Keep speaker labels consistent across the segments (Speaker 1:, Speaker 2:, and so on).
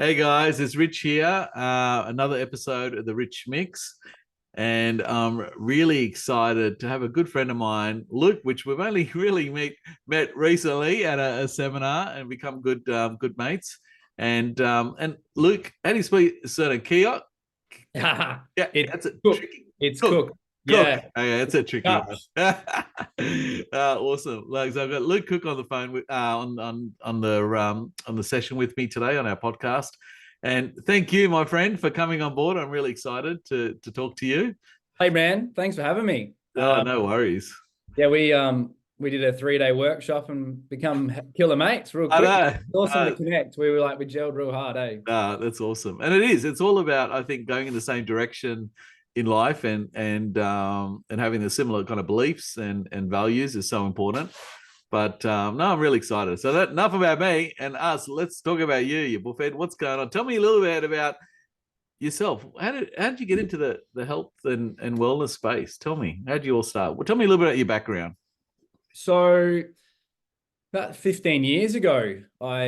Speaker 1: Hey guys, it's Rich here. Another episode of the Rich Mix, and I'm really excited to have a good friend of mine, Luke, which we've only really met recently at a seminar and become good mates. And Luke, how do you speak? Sort of Keok? Yeah,
Speaker 2: It's
Speaker 1: that's a
Speaker 2: Cook.
Speaker 1: tricky
Speaker 2: It's
Speaker 1: Cook.
Speaker 2: Cook.
Speaker 1: Cook.
Speaker 2: Yeah.
Speaker 1: Oh, yeah, that's a tricky one.
Speaker 2: Gosh.
Speaker 1: Awesome. Like, so I've got Luke Cook on the phone with on the session with me today on our podcast. And thank you, my friend, for coming on board. I'm really excited to talk to you.
Speaker 2: Hey man, thanks for having me.
Speaker 1: Oh, no worries.
Speaker 2: Yeah, we did a 3-day workshop and become killer mates real
Speaker 1: I
Speaker 2: quick.
Speaker 1: know.
Speaker 2: It's awesome to connect. We gelled real hard, eh?
Speaker 1: That's awesome, and it is. It's all about, I think, going in the same direction in life, and having the similar kind of beliefs and values is so important. But no, I'm really excited. So that enough about me and us. Let's talk about you buffhead. What's going on? Tell me a little bit about yourself. How did you get into the health and wellness space? Tell me, how did you all start? Well, tell me a little bit about your background.
Speaker 2: So about 15 years ago, I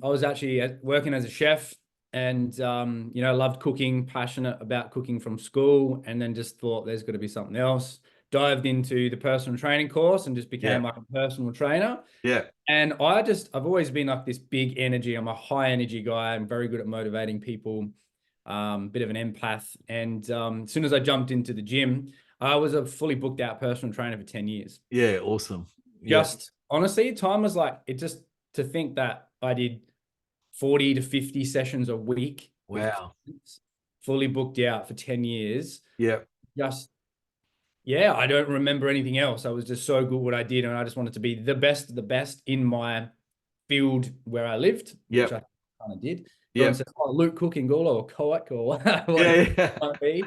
Speaker 2: was actually working as a chef and loved cooking, passionate about cooking from school, and then just thought there's got to be something else. Dived into the personal training course and just became
Speaker 1: Yeah,
Speaker 2: like a personal trainer.
Speaker 1: yeah,
Speaker 2: And I've always been like this big energy. I'm a high energy guy. I'm very good at motivating people, bit of an empath. And as soon as I jumped into the gym, I was a fully booked out personal trainer for 10 years.
Speaker 1: yeah. Awesome. Yeah.
Speaker 2: Just honestly, time was like, it just to think that I did 40 to 50 sessions a week with
Speaker 1: Wow.
Speaker 2: clients, fully booked out for 10 years.
Speaker 1: Yeah.
Speaker 2: Just, yeah, I don't remember anything else. I was just so good at what I did. And I just wanted to be the best of the best in my field where I lived, which
Speaker 1: Yeah.
Speaker 2: I kind of did. Everyone
Speaker 1: Yeah.
Speaker 2: says, "Oh, Luke Cook in Gula or Koek or whatever it
Speaker 1: Yeah.
Speaker 2: might be."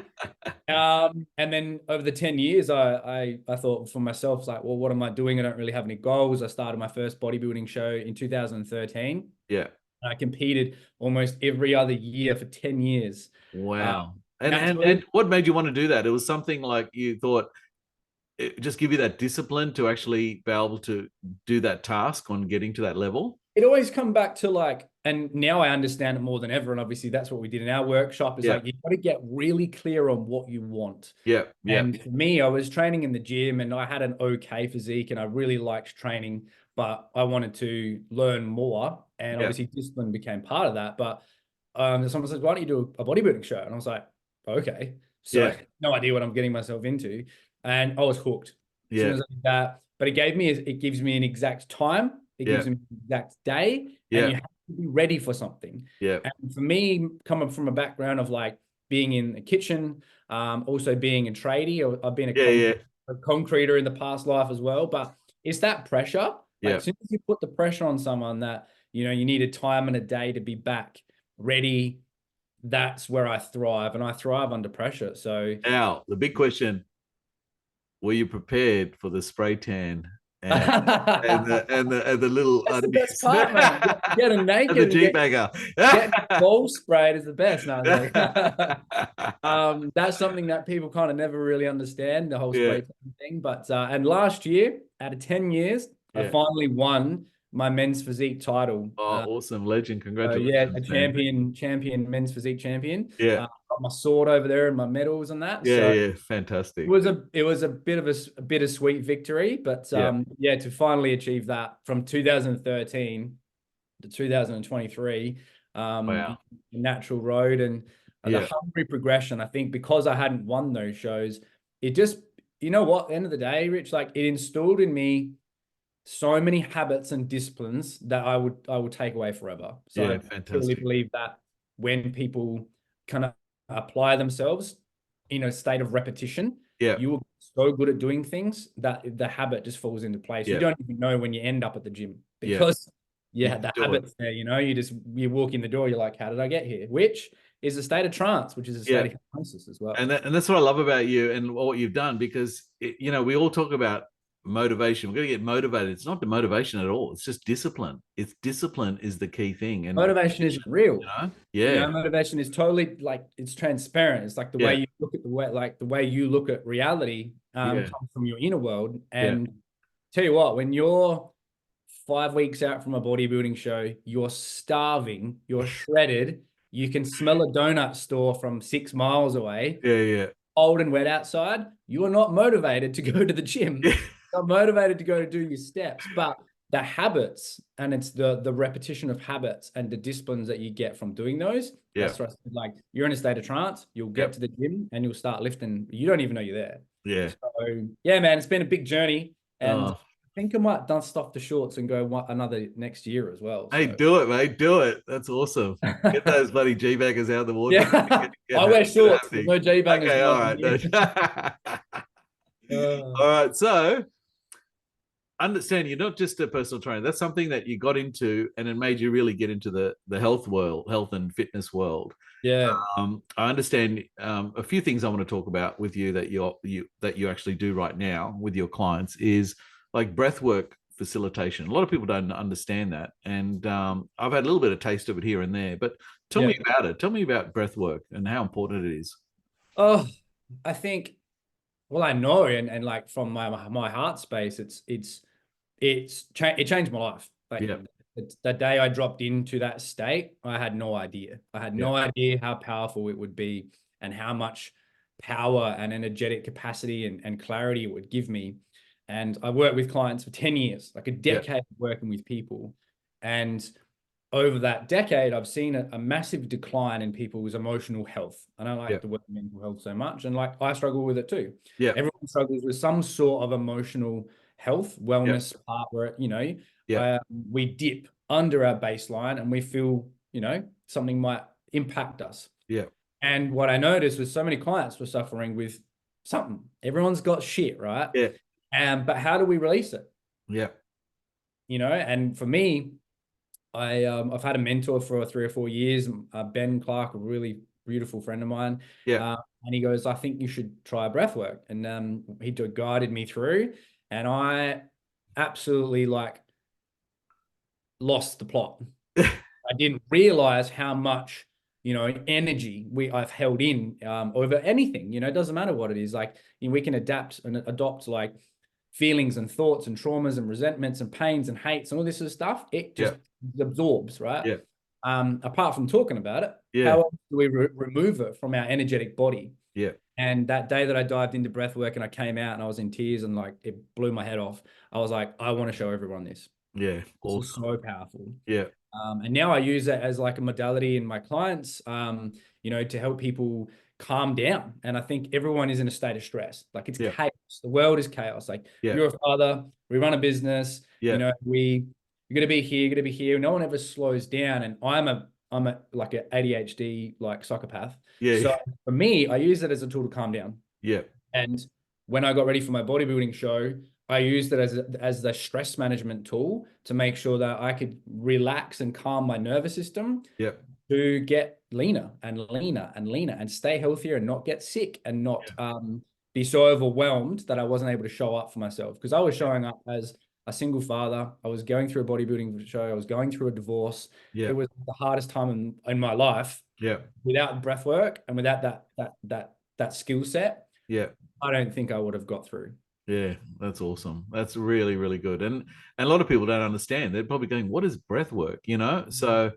Speaker 2: And then over the 10 years, I thought for myself, like, well, what am I doing? I don't really have any goals. I started my first bodybuilding show in 2013.
Speaker 1: Yeah.
Speaker 2: I competed almost every other year for 10 years. Uh,
Speaker 1: Wow. And
Speaker 2: naturally,
Speaker 1: what made you want to do that? It was something like you thought it just give you that discipline to actually be able to do that task on getting to that level.
Speaker 2: it always come back to like, and now I understand it more than ever. And obviously that's what we did in our workshop is
Speaker 1: Yeah.
Speaker 2: like, you've got to get really clear on what you want.
Speaker 1: Yeah. Yeah.
Speaker 2: And for me, I was training in the gym and I had an okay physique and I really liked training, but I wanted to learn more. And
Speaker 1: Yeah.
Speaker 2: obviously discipline became part of that. But someone says, why don't you do a bodybuilding show? And I was like, okay. So
Speaker 1: Yeah.
Speaker 2: no idea what I'm getting myself into. And I was hooked as soon
Speaker 1: Yeah.
Speaker 2: as I did that. But it gives me an exact time. It
Speaker 1: Yeah.
Speaker 2: gives me an exact day. And
Speaker 1: Yeah.
Speaker 2: you have to be ready for something.
Speaker 1: Yeah.
Speaker 2: And for me, coming from a background of like being in the kitchen, also being a tradie, or I've been
Speaker 1: Yeah. Yeah.
Speaker 2: a concreter in the past life as well. But it's that pressure. Like
Speaker 1: Yeah.
Speaker 2: as soon as you put the pressure on someone that, you need a time and a day to be back ready, that's where I thrive. And I thrive under pressure. So
Speaker 1: Now, the big question, were you prepared for the spray tan and
Speaker 2: that's
Speaker 1: and the little
Speaker 2: the best
Speaker 1: undies
Speaker 2: part, man. Getting
Speaker 1: and the
Speaker 2: naked and
Speaker 1: G-bagger?
Speaker 2: getting ball sprayed is the best. No, it's like, that's something that people kind of never really understand, the whole
Speaker 1: Yeah.
Speaker 2: spray tan thing. But and last year, out of 10 years, I
Speaker 1: Yeah.
Speaker 2: finally won my men's physique title.
Speaker 1: Oh, awesome. Legend.
Speaker 2: Yeah, a
Speaker 1: Congratulations, man.
Speaker 2: champion, men's physique champion.
Speaker 1: Yeah.
Speaker 2: Got my sword over there and my medals and that.
Speaker 1: Yeah.
Speaker 2: So
Speaker 1: Yeah. Fantastic.
Speaker 2: it was a bit of a bittersweet victory, but
Speaker 1: Yeah.
Speaker 2: yeah, to finally achieve that from 2013 to 2023,
Speaker 1: Wow.
Speaker 2: natural road and the
Speaker 1: Yeah.
Speaker 2: hungry progression. I think because I hadn't won those shows, it just, you know what, at the end of the day, Rich, like it instilled in me so many habits and disciplines that I would take away forever. So
Speaker 1: Yeah.
Speaker 2: I truly
Speaker 1: Fantastic.
Speaker 2: believe that when people kind of apply themselves in a state of repetition,
Speaker 1: Yeah.
Speaker 2: you will be so good at doing things that the habit just falls into place. You
Speaker 1: Yeah.
Speaker 2: don't even know when you end up at the gym
Speaker 1: Yeah.
Speaker 2: because
Speaker 1: You
Speaker 2: yeah, the
Speaker 1: just do it.
Speaker 2: habit's there, you walk in the door, you're like, how did I get here? Which is a state of trance, which is a
Speaker 1: Yeah.
Speaker 2: state of hypnosis as well.
Speaker 1: And that's what I love about you and what you've done, because we all talk about motivation. We're going to get motivated. It's not the motivation at all. It's just discipline. It's discipline is the key thing. And
Speaker 2: Motivation isn't real.
Speaker 1: yeah.
Speaker 2: Motivation is totally like it's transparent. It's like the way
Speaker 1: Yeah.
Speaker 2: you look at the way you look at reality
Speaker 1: Yeah.
Speaker 2: comes from your inner world.
Speaker 1: Yeah.
Speaker 2: And tell you what, when you're 5 weeks out from a bodybuilding show, you're starving, you're shredded, you can smell a donut store from 6 miles away,
Speaker 1: Yeah, yeah,
Speaker 2: cold and wet outside. You are not motivated to go to the gym,
Speaker 1: yeah,
Speaker 2: not motivated to go to do your steps, but the habits, and it's the repetition of habits and the disciplines that you get from doing those.
Speaker 1: yeah,
Speaker 2: That's right. Like you're in a state of trance, you'll
Speaker 1: yeah,
Speaker 2: get to the gym and you'll start lifting. You don't even know you're there.
Speaker 1: yeah.
Speaker 2: So yeah, man, it's been a big journey, and
Speaker 1: Oh,
Speaker 2: I think I might dust off the shorts and go another next year as well.
Speaker 1: hey,
Speaker 2: So
Speaker 1: do it, mate. Do it. That's awesome. Get those bloody G baggers out of the wardrobe.
Speaker 2: yeah,
Speaker 1: Get,
Speaker 2: I wear
Speaker 1: get
Speaker 2: shorts, but
Speaker 1: happening.
Speaker 2: no G bangers
Speaker 1: Okay,
Speaker 2: for
Speaker 1: all
Speaker 2: like a
Speaker 1: right.
Speaker 2: year.
Speaker 1: All right. So understand you're not just a personal trainer. That's something that you got into and it made you really get into the health world, health and fitness world.
Speaker 2: Yeah,
Speaker 1: I understand a few things I want to talk about with you that you actually do right now with your clients is like breath work facilitation. A lot of people don't understand that, and I've had a little bit of taste of it here and there. But tell
Speaker 2: yeah.
Speaker 1: me about it. Tell me about breath work and how important it is.
Speaker 2: Oh, I think. Well, I know, and like from my heart space, it changed my life. Like
Speaker 1: Yeah,
Speaker 2: the day I dropped into that state, I had no idea. I had
Speaker 1: yeah,
Speaker 2: no idea how powerful it would be and how much power and energetic capacity and clarity it would give me. And I worked with clients for 10 years, like a
Speaker 1: yeah,
Speaker 2: decade working with people. And over that decade, I've seen a massive decline in people's emotional health. I don't
Speaker 1: yeah,
Speaker 2: like the word mental health so much. And like I struggle with it too.
Speaker 1: yeah,
Speaker 2: Everyone struggles with some sort of emotional health,
Speaker 1: yeah,
Speaker 2: wellness part where,
Speaker 1: yeah,
Speaker 2: we dip under our baseline and we feel, something might impact us.
Speaker 1: yeah,
Speaker 2: And what I noticed was so many clients were suffering with something. Everyone's got shit, right?
Speaker 1: yeah,
Speaker 2: But how do we release it?
Speaker 1: yeah,
Speaker 2: And for me, I've had a mentor for 3 or 4 years, Ben Clark, a really beautiful friend of mine,
Speaker 1: yeah,
Speaker 2: and he goes, "I think you should try breath work," and he guided me through, and I absolutely like lost the plot. I didn't realize how much energy I've held in over anything. It doesn't matter what it is. Like we can adapt and adopt like feelings and thoughts and traumas and resentments and pains and hates and all this sort of stuff. It
Speaker 1: yeah,
Speaker 2: just absorbs, right?
Speaker 1: yeah,
Speaker 2: Apart from talking about it,
Speaker 1: yeah,
Speaker 2: how else do we remove it from our energetic body?
Speaker 1: yeah,
Speaker 2: And that day that I dived into breath work and I came out and I was in tears and like it blew my head off. I was like, I want to show everyone this.
Speaker 1: yeah.
Speaker 2: This is
Speaker 1: Awesome.
Speaker 2: so powerful.
Speaker 1: Yeah,
Speaker 2: And now I use it as like a modality in my clients, to help people calm down. And I think everyone is in a state of stress. Like it's
Speaker 1: yeah,
Speaker 2: chaos. The world is chaos. Like
Speaker 1: yeah,
Speaker 2: you're a father, we run a business,
Speaker 1: yeah,
Speaker 2: you're gonna be here, you're gonna be here. No one ever slows down. And I'm a like an ADHD like psychopath.
Speaker 1: yeah,
Speaker 2: So for me, I use it as a tool to calm down.
Speaker 1: yeah,
Speaker 2: And when I got ready for my bodybuilding show, I used it as the stress management tool to make sure that I could relax and calm my nervous system
Speaker 1: yeah,
Speaker 2: to get leaner and leaner and leaner and stay healthier and not get sick and not be so overwhelmed that I wasn't able to show up for myself. Because I was showing up as a single father. I was going through a bodybuilding show. I was going through a divorce.
Speaker 1: yeah,
Speaker 2: It was the hardest time in my life
Speaker 1: yeah,
Speaker 2: without breath work and without that skill set.
Speaker 1: yeah.
Speaker 2: I don't think I would have got through.
Speaker 1: Yeah, that's awesome. That's really, really good. And a lot of people don't understand. They're probably going, "What is breath work?" So,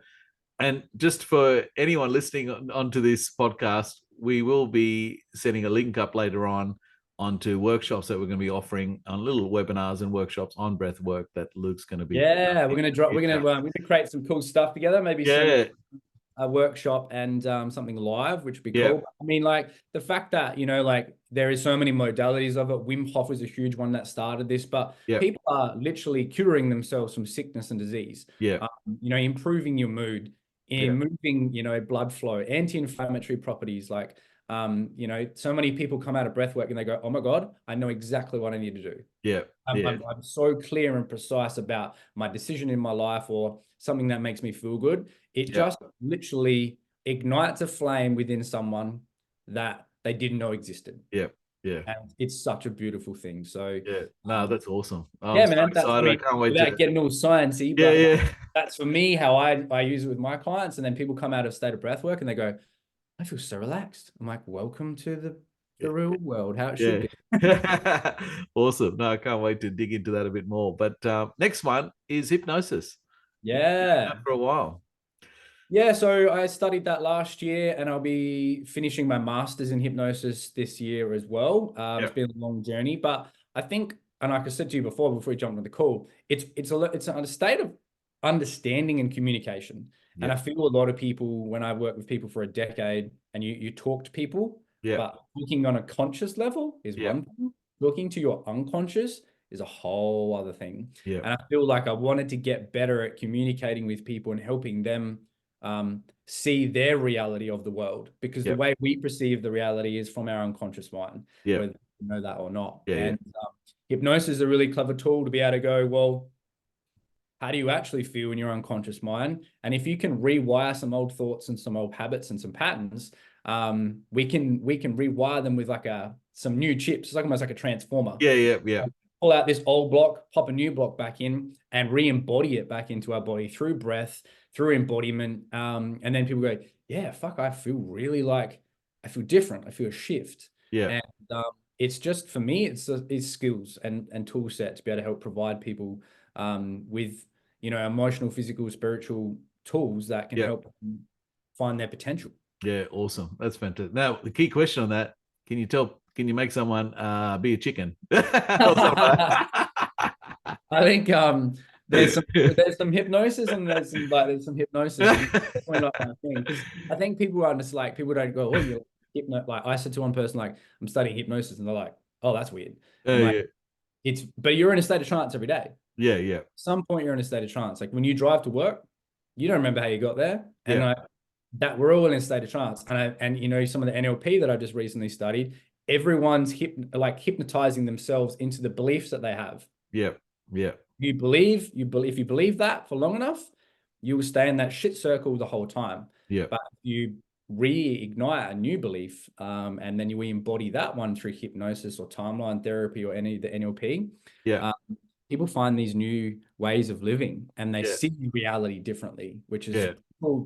Speaker 1: and just for anyone listening onto this podcast, we will be setting a link up later on onto workshops that we're going to be offering on little webinars and workshops on breath work that Luke's going to be.
Speaker 2: Yeah, we're gonna create some cool stuff together. Maybe some
Speaker 1: Yeah,
Speaker 2: a workshop and something live, which would be
Speaker 1: yeah,
Speaker 2: cool. I mean, like the fact that like there is so many modalities of it. Wim Hof was a huge one that started this, but
Speaker 1: yeah,
Speaker 2: people are literally curing themselves from sickness and disease.
Speaker 1: yeah,
Speaker 2: Improving your mood,
Speaker 1: yeah,
Speaker 2: in moving, blood flow, anti-inflammatory properties. Like, so many people come out of breath work and they go, "Oh my God, I know exactly what I need to do."
Speaker 1: yeah, yeah,
Speaker 2: I'm so clear and precise about my decision in my life or something that makes me feel good. It
Speaker 1: yeah,
Speaker 2: just literally ignites a flame within someone that they didn't know existed.
Speaker 1: yeah, yeah,
Speaker 2: And it's such a beautiful thing. So,
Speaker 1: yeah. No, that's awesome. I'm
Speaker 2: yeah,
Speaker 1: so
Speaker 2: man, that's, I
Speaker 1: excited. I
Speaker 2: mean,
Speaker 1: can't wait
Speaker 2: without
Speaker 1: to.
Speaker 2: getting all sciencey,
Speaker 1: Yeah,
Speaker 2: but
Speaker 1: yeah,
Speaker 2: that's for me how I use it with my clients. And then people come out of state of breath work and they go, I feel so relaxed. I'm like, welcome to the real world, how it should
Speaker 1: yeah.
Speaker 2: be.
Speaker 1: Awesome. No, I can't wait to dig into that a bit more. But next one is hypnosis. You've been doing
Speaker 2: Yeah.
Speaker 1: that for a while.
Speaker 2: Yeah, so I studied that last year, and I'll be finishing my master's in hypnosis this year as well.
Speaker 1: Yeah.
Speaker 2: It's been a long journey, but I think, and like I said to you before we jumped on the call, it's a state of understanding and communication. And
Speaker 1: Yeah.
Speaker 2: I feel a lot of people, when I've worked with people for a decade, and you talk to people,
Speaker 1: Yeah.
Speaker 2: but thinking on a conscious level is
Speaker 1: Yeah.
Speaker 2: one thing. Talking to your unconscious is a whole other thing.
Speaker 1: Yeah.
Speaker 2: And I feel like I wanted to get better at communicating with people and helping them see their reality of the world, because the
Speaker 1: Yeah.
Speaker 2: way we perceive the reality is from our unconscious mind,
Speaker 1: Yeah.
Speaker 2: whether you know that or not.
Speaker 1: Yeah. Yeah.
Speaker 2: And hypnosis is a really clever tool to be able to go, well, how do you actually feel in your unconscious mind? And if you can rewire some old thoughts and some old habits and some patterns, we can rewire them with like some new chips. It's like almost like a transformer.
Speaker 1: Yeah. Yeah. Yeah.
Speaker 2: Pull out this old block, pop a new block back in, and re-embody it back into our body through breath, through embodiment. And then people go, yeah, fuck, I feel really like I feel different. I feel a shift.
Speaker 1: Yeah.
Speaker 2: And it's just for me, it's skills and tool set to be able to help provide people with emotional, physical, spiritual tools that can
Speaker 1: Yeah.
Speaker 2: help them find their potential.
Speaker 1: Yeah. Awesome. That's fantastic. Now, the key question on that: Can you make someone be a chicken? Or something
Speaker 2: I think there's some hypnosis, and there's some hypnosis, and it's definitely not my thing, because I think people are just like, people don't go, oh, you're hypno. Like I said to one person, like, I'm studying hypnosis, and they're like, oh, that's weird. I'm like,
Speaker 1: Yeah.
Speaker 2: but you're in a state of trance every day.
Speaker 1: Yeah. Yeah.
Speaker 2: At some point you're in a state of trance. Like when you drive to work, you don't remember how you got there, and
Speaker 1: Yeah.
Speaker 2: that we're all in a state of trance. And some of the NLP that I just recently studied, everyone's hypnotizing themselves into the beliefs that they have.
Speaker 1: Yeah. Yeah.
Speaker 2: If you believe that for long enough, you will stay in that shit circle the whole time.
Speaker 1: Yeah.
Speaker 2: But if you reignite a new belief, and then we embody that one through hypnosis or timeline therapy or any of the NLP,
Speaker 1: Yeah.
Speaker 2: people find these new ways of living, and they
Speaker 1: Yeah.
Speaker 2: see reality differently, which is
Speaker 1: Yeah.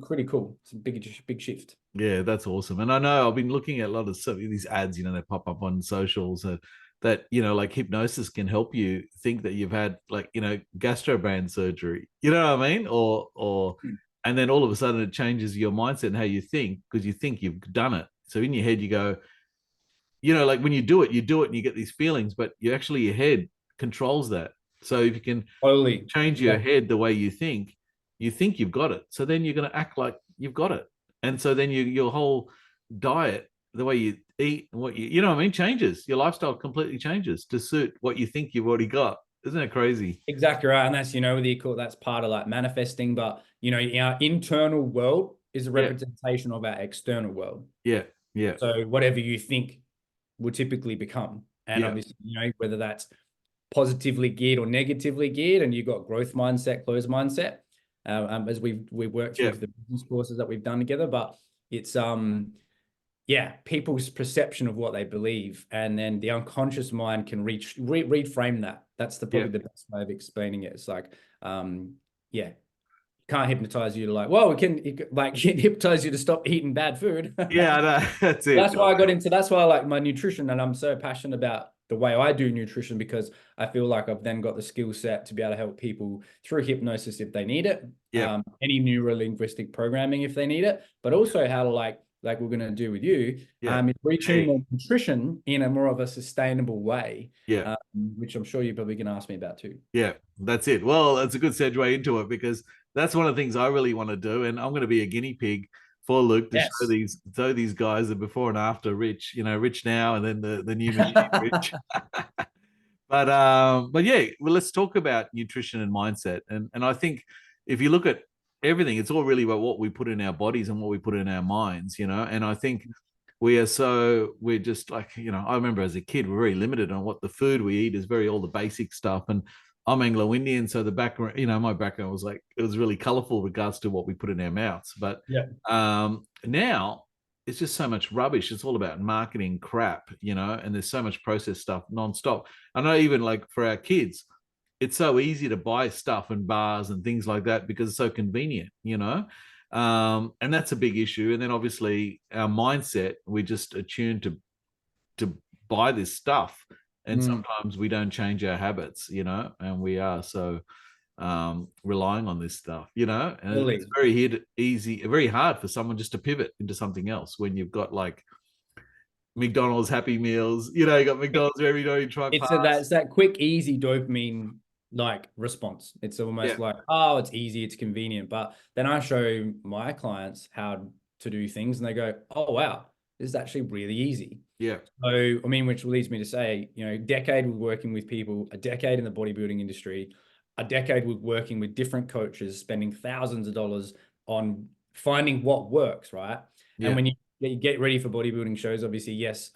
Speaker 2: pretty cool. It's a big shift.
Speaker 1: Yeah, that's awesome. And I know I've been looking at a lot of these ads, they pop up on socials that, like hypnosis can help you think that you've had like, gastroband surgery. You know what I mean? And then all of a sudden it changes your mindset and how you think, because you think you've done it. So in your head, you go, like when you do it and you get these feelings, but your head controls that. So if you can
Speaker 2: Totally.
Speaker 1: change your head the way you think you've got it. So then you're going to act like you've got it. And so then your whole diet, the way you eat, what you know what I mean, changes. Your lifestyle completely changes to suit what you think you've already got. Isn't that crazy?
Speaker 2: Exactly right. And that's, whether you call that's part of like manifesting, but our internal world is a representation of our external world.
Speaker 1: Yeah. Yeah.
Speaker 2: So whatever you think will typically become. And obviously, whether that's positively geared or negatively geared, and you've got growth mindset, closed mindset, as we've worked through the business courses that we've done together. But it's people's perception of what they believe, and then the unconscious mind can reframe that. That's probably the best way of explaining it. It's like can't hypnotize you to like, well, it can hypnotize you to stop eating bad food.
Speaker 1: Yeah, I know. That's it.
Speaker 2: That's why that's why I like my nutrition, and I'm so passionate about the way I do nutrition, because I feel like I've then got the skill set to be able to help people through hypnosis if they need it.
Speaker 1: Yeah.
Speaker 2: Any neuro-linguistic programming if they need it, but also how to like we're going to do with you, retune their nutrition in a more of a sustainable way.
Speaker 1: Yeah.
Speaker 2: Which I'm sure you're probably going to ask me about too.
Speaker 1: Yeah, that's it. Well, that's a good segue into it, because that's one of the things I really want to do, and I'm going to be a guinea pig for Luke to show these guys the before and after Rich. Rich now, and then the new machine Rich. But yeah, well, let's talk about nutrition and mindset, and I think if you look at everything, it's all really about what we put in our bodies and what we put in our minds. And I think we're just like, I remember as a kid, we're very limited on what the food we eat is, all the basic stuff. And I'm Anglo-Indian, so the background, my background was like, it was really colorful regards to what we put in our mouths. But now it's just so much rubbish. It's all about marketing crap, and there's so much processed stuff nonstop. I know even like for our kids, it's so easy to buy stuff in bars and things like that because it's so convenient, and that's a big issue. And then obviously our mindset, we're just attuned to buy this stuff, and sometimes we don't change our habits, and we are so relying on this stuff, you know, and it's
Speaker 2: Really.
Speaker 1: very hard for someone just to pivot into something else when you've got like McDonald's Happy Meals, you know, you got McDonald's every day you try
Speaker 2: It's
Speaker 1: past.
Speaker 2: that quick, easy dopamine like response. It's
Speaker 1: Yeah,
Speaker 2: almost like, oh, it's easy, it's convenient. But then I show my clients how to do things and they go, oh wow, this is actually really easy.
Speaker 1: yeah,
Speaker 2: So, I mean, which leads me to say, you know, a decade with working with people, a decade in the bodybuilding industry, a decade with working with different coaches, spending thousands of dollars on finding what works, right? And
Speaker 1: yeah,
Speaker 2: when you get ready for bodybuilding shows, obviously, yes,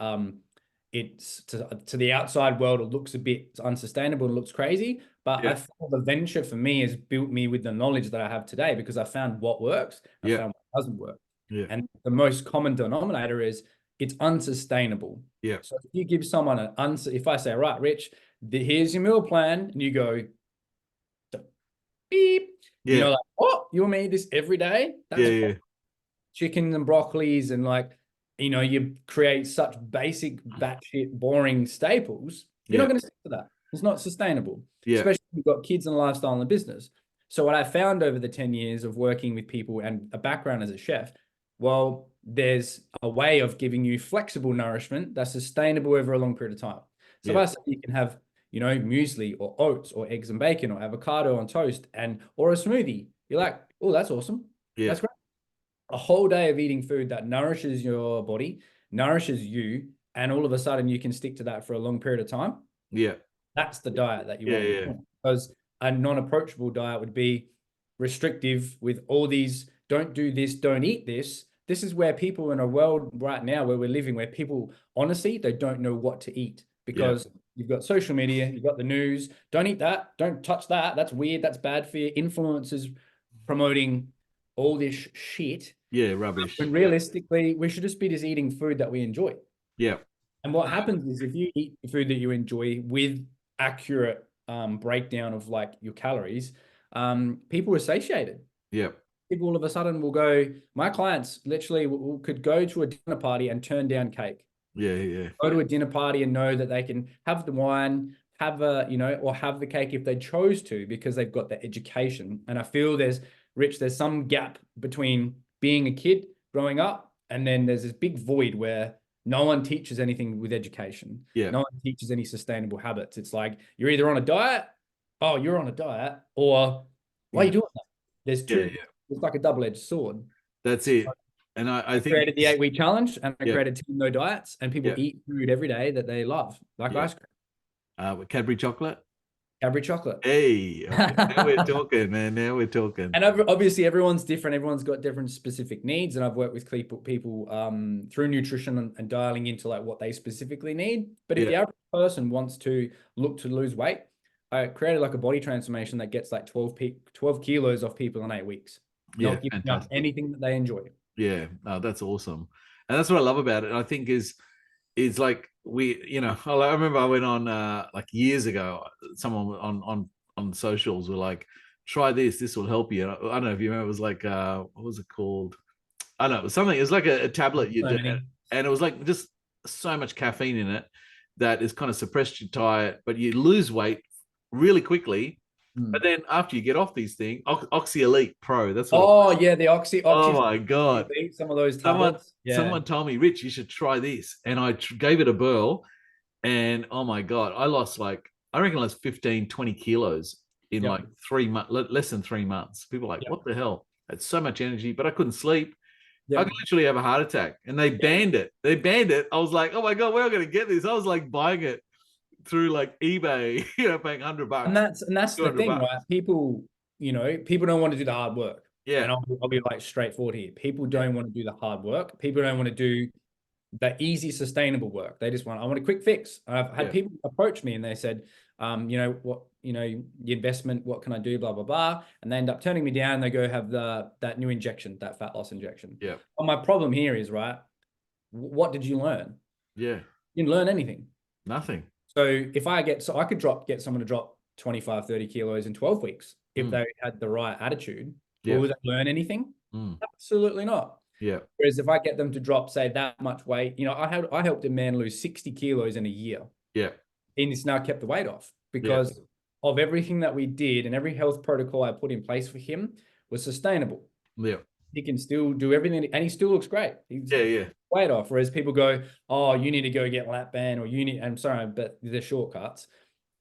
Speaker 2: it's to the outside world, it looks a bit unsustainable and looks crazy. But I
Speaker 1: yeah,
Speaker 2: feel the venture for me has built me with the knowledge that I have today because I found what works, I
Speaker 1: yeah,
Speaker 2: found what doesn't work.
Speaker 1: yeah,
Speaker 2: And the most common denominator is it's unsustainable.
Speaker 1: yeah,
Speaker 2: So if you give someone if I say, right, Rich, here's your meal plan, and you go, beep, you
Speaker 1: yeah,
Speaker 2: know, like, oh, you want me to eat this every day?
Speaker 1: yeah,
Speaker 2: That's
Speaker 1: yeah,
Speaker 2: chicken and broccolis and like, you know, you create such basic batshit boring staples, you're not
Speaker 1: yeah,
Speaker 2: going to stick to that. It's not sustainable,
Speaker 1: yeah,
Speaker 2: especially if you've got kids and a lifestyle and a business. So what I found over the 10 years of working with people and a background as a chef, well, there's a way of giving you flexible nourishment that's sustainable over a long period of time. So if
Speaker 1: yeah,
Speaker 2: I say you can have, you know, muesli or oats or eggs and bacon or avocado on toast and or a smoothie, you're like, oh, that's awesome.
Speaker 1: yeah,
Speaker 2: That's great. A whole day of eating food that nourishes your body, nourishes you, and all of a sudden you can stick to that for a long period of time.
Speaker 1: yeah,
Speaker 2: That's the diet that you
Speaker 1: yeah,
Speaker 2: want to be
Speaker 1: yeah,
Speaker 2: doing. Because a non-approachable diet would be restrictive with all these don't do this, don't eat this. This is where people in a world right now where we're living, where people honestly, they don't know what to eat
Speaker 1: yeah,
Speaker 2: because you've got social media, you've got the news. Don't eat that. Don't touch that. That's weird. That's bad for you. Influencers promoting all this shit
Speaker 1: yeah, rubbish.
Speaker 2: when
Speaker 1: Yeah,
Speaker 2: realistically, we should just be just eating food that we enjoy.
Speaker 1: yeah,
Speaker 2: And what happens is if you eat food that you enjoy with accurate breakdown of like your calories, people are satiated.
Speaker 1: yeah,
Speaker 2: People all of a sudden will go, my clients literally could go to a dinner party and turn down cake.
Speaker 1: yeah, yeah,
Speaker 2: Go to a dinner party and know that they can have the wine, have a, you know, or have the cake if they chose to because they've got the education. And I feel there's some gap between being a kid growing up and then there's this big void where no one teaches anything with education.
Speaker 1: yeah,
Speaker 2: No one teaches any sustainable habits. It's like you're either on a diet, oh, you're on a diet, or why are you
Speaker 1: yeah,
Speaker 2: doing that? There's
Speaker 1: yeah,
Speaker 2: two,
Speaker 1: yeah.
Speaker 2: it's like a double-edged sword.
Speaker 1: That's it. And I
Speaker 2: I
Speaker 1: think
Speaker 2: created the 8 week challenge and I
Speaker 1: yeah,
Speaker 2: created 10 no diets and people
Speaker 1: yeah,
Speaker 2: eat food every day that they love, like
Speaker 1: yeah.
Speaker 2: ice cream,
Speaker 1: Cadbury chocolate.
Speaker 2: Cadbury chocolate.
Speaker 1: Hey, okay. Now we're talking, man. Now we're talking.
Speaker 2: And obviously everyone's different. Everyone's got different specific needs. And I've worked with people through nutrition and dialing into like what they specifically need. But if
Speaker 1: Yeah,
Speaker 2: the average person wants to look to lose weight, I created like a body transformation that gets like 12 kilos off people in 8 weeks,
Speaker 1: yeah,
Speaker 2: not giving up
Speaker 1: fantastic.
Speaker 2: anything that they enjoy.
Speaker 1: Yeah, no, that's awesome. And that's what I love about it. I think is like we, you know, I remember I went on like years ago, someone on socials were like, try this will help you. And I don't know if you remember, it was like what was it called? I don't know, it was something, it was like a tablet you
Speaker 2: So
Speaker 1: did,
Speaker 2: many.
Speaker 1: and it was like just so much caffeine in it that is kind of suppressed your diet, but you lose weight really quickly. But
Speaker 2: Mm.
Speaker 1: then after you get off these things, Oxy Elite Pro, that's what it
Speaker 2: Oh
Speaker 1: was.
Speaker 2: yeah, the
Speaker 1: Oh
Speaker 2: oxy
Speaker 1: my God.
Speaker 2: some of those
Speaker 1: Someone
Speaker 2: tablets. Yeah.
Speaker 1: someone told me, Rich, you should try this. And I gave it a whirl. And oh my God, I lost like, I reckon I lost 15, 20 kilos in
Speaker 2: Yep.
Speaker 1: like 3 months, less than 3 months. People are like,
Speaker 2: Yep.
Speaker 1: what the hell? It's so much energy, but I couldn't sleep. I could
Speaker 2: Yep.
Speaker 1: literally have a heart attack. And they
Speaker 2: Yep.
Speaker 1: banned it. They banned it. I was like, oh my God, where am I going to get this? I was like buying it through like eBay, you know, paying
Speaker 2: And
Speaker 1: $100,
Speaker 2: that's
Speaker 1: two
Speaker 2: the
Speaker 1: hundred
Speaker 2: thing,
Speaker 1: bucks.
Speaker 2: right? People, you know, people don't want to do the hard work.
Speaker 1: Yeah.
Speaker 2: And I'll be like straightforward here. People
Speaker 1: Yeah.
Speaker 2: don't want to do the hard work. People don't want to do the easy, sustainable work. They just want, I want a quick fix. I've had
Speaker 1: Yeah.
Speaker 2: people approach me and they said, you know, what, you know, the investment, what can I do? Blah, blah, blah. And they end up turning me down. They go have that new injection, that fat loss injection.
Speaker 1: Yeah.
Speaker 2: But my problem here is, right, what did you learn?
Speaker 1: Yeah.
Speaker 2: You didn't learn anything.
Speaker 1: Nothing.
Speaker 2: So if I could get someone to drop 25, 30 kilos in 12 weeks if
Speaker 1: Mm.
Speaker 2: they had the right attitude.
Speaker 1: Yeah.
Speaker 2: Will they learn anything?
Speaker 1: Mm.
Speaker 2: Absolutely not.
Speaker 1: Yeah.
Speaker 2: Whereas if I get them to drop, say, that much weight, you know, I helped a man lose 60 kilos in a year.
Speaker 1: Yeah.
Speaker 2: And he's now kept the weight off
Speaker 1: Yeah.
Speaker 2: because of everything that we did and every health protocol I put in place for him was sustainable.
Speaker 1: Yeah.
Speaker 2: He can still do everything and he still looks great. He's
Speaker 1: Yeah.
Speaker 2: weight off. Whereas people go, oh, you need to go get lap band, or you need, I'm sorry, but they're shortcuts.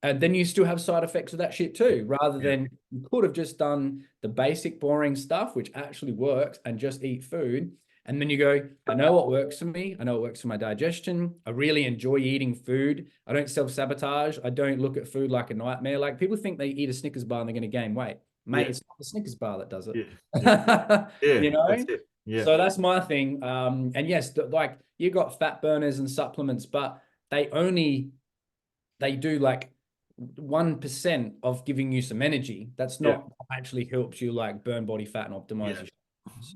Speaker 2: And then you still have side effects of that shit too, rather than you could have just done the basic boring stuff, which actually works, and just eat food. And then you go, I know what works for me. I know what works for my digestion. I really enjoy eating food. I don't self-sabotage. I don't look at food like a nightmare. Like people think they eat a Snickers bar and they're going to gain weight. Mate, it's not the Snickers bar that does it.
Speaker 1: Yeah.
Speaker 2: You know?
Speaker 1: That's it. Yeah.
Speaker 2: So that's my thing. And yes, like you got fat burners and supplements, but they do like 1% of giving you some energy. That's not actually helps you like burn body fat and optimize your.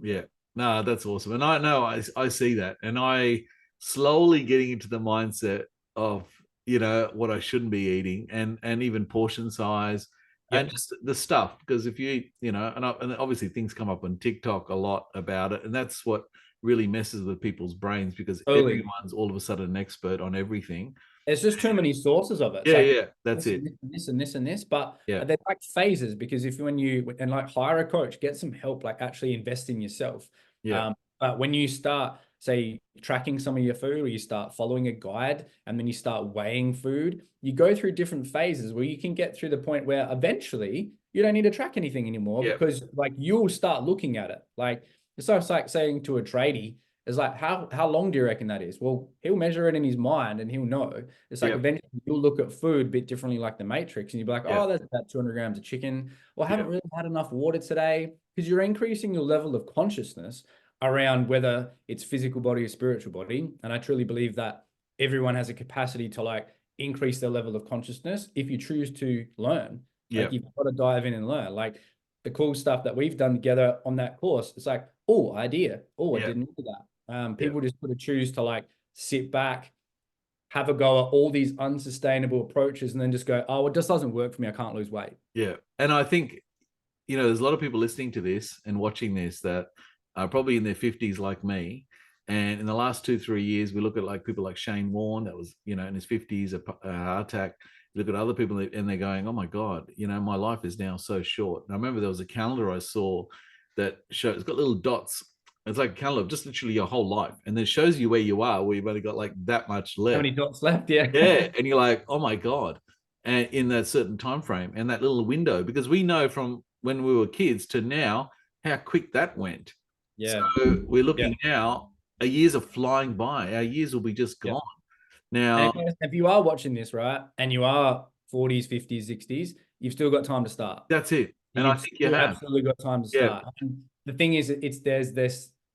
Speaker 1: Yeah. No, that's awesome. And I know I see that. And I slowly getting into the mindset of, what I shouldn't be eating, and even portion size and just the stuff. Because if you eat, and obviously things come up on TikTok a lot about it. And that's what really messes with people's brains, because everyone's all of a sudden an expert on everything.
Speaker 2: There's just too many sources of it.
Speaker 1: It's that's it.
Speaker 2: This and this and this, but they're like phases, because if when you like hire a coach, get some help, like actually invest in yourself. But when you start, say, tracking some of your food, or you start following a guide, and then you start weighing food, you go through different phases where you can get through the point where eventually you don't need to track anything anymore, because like you'll start looking at it. Like it's like saying to a tradie, it's like, how long do you reckon that is? Well, he'll measure it in his mind and he'll know. It's like eventually you'll look at food a bit differently, like the Matrix, and you'll be like, oh, that's about 200 grams of chicken. Or I haven't really had enough water today, because you're increasing your level of consciousness around whether it's physical body or spiritual body. And I truly believe that everyone has a capacity to like increase their level of consciousness if you choose to learn. Like you've got to dive in and learn. Like the cool stuff that we've done together on that course, it's like, oh, idea. Oh, I didn't do that. People just sort of choose to like sit back, have a go at all these unsustainable approaches, and then just go, oh, it just doesn't work for me. I can't lose weight.
Speaker 1: Yeah. And I think, there's a lot of people listening to this and watching this that are probably in their 50s like me. And in the last 2-3 years, we look at like people like Shane Warne, that was, in his 50s, a heart attack. You look at other people and they're going, oh my God, my life is now so short. And I remember there was a calendar I saw that shows, it's got little dots. It's like a calendar of just literally your whole life. And then it shows you where you are, where you've only got like that much left.
Speaker 2: How many dots left? Yeah.
Speaker 1: Yeah. And you're like, oh my God. And in that certain time frame and that little window, because we know from when we were kids to now how quick that went.
Speaker 2: Yeah.
Speaker 1: So we're looking now, our years are flying by. Our years will be just gone. Now,
Speaker 2: if you are watching this, right, and you are 40s, 50s, 60s, you've still got time to start.
Speaker 1: That's it. And I think you have
Speaker 2: absolutely got time to start. And the thing is,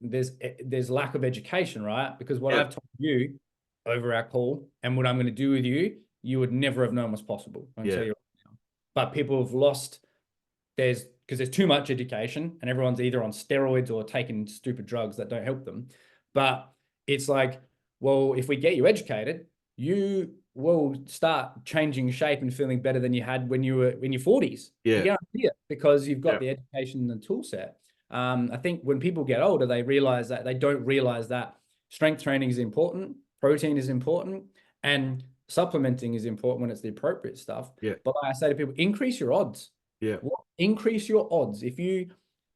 Speaker 2: there's lack of education, right? Because what I've told you over our call and what I'm going to do with you, you would never have known was possible. I'm tell you right now. But people have lost. Because there's too much education, and everyone's either on steroids or taking stupid drugs that don't help them. But it's like, well, if we get you educated, you will start changing shape and feeling better than you had when you were in your 40s. You guarantee it, because you've got the education and the tool set. I think when people get older, they don't realize that strength training is important, protein is important, and supplementing is important when it's the appropriate stuff. But like I say to people, increase your odds. Increase your odds. If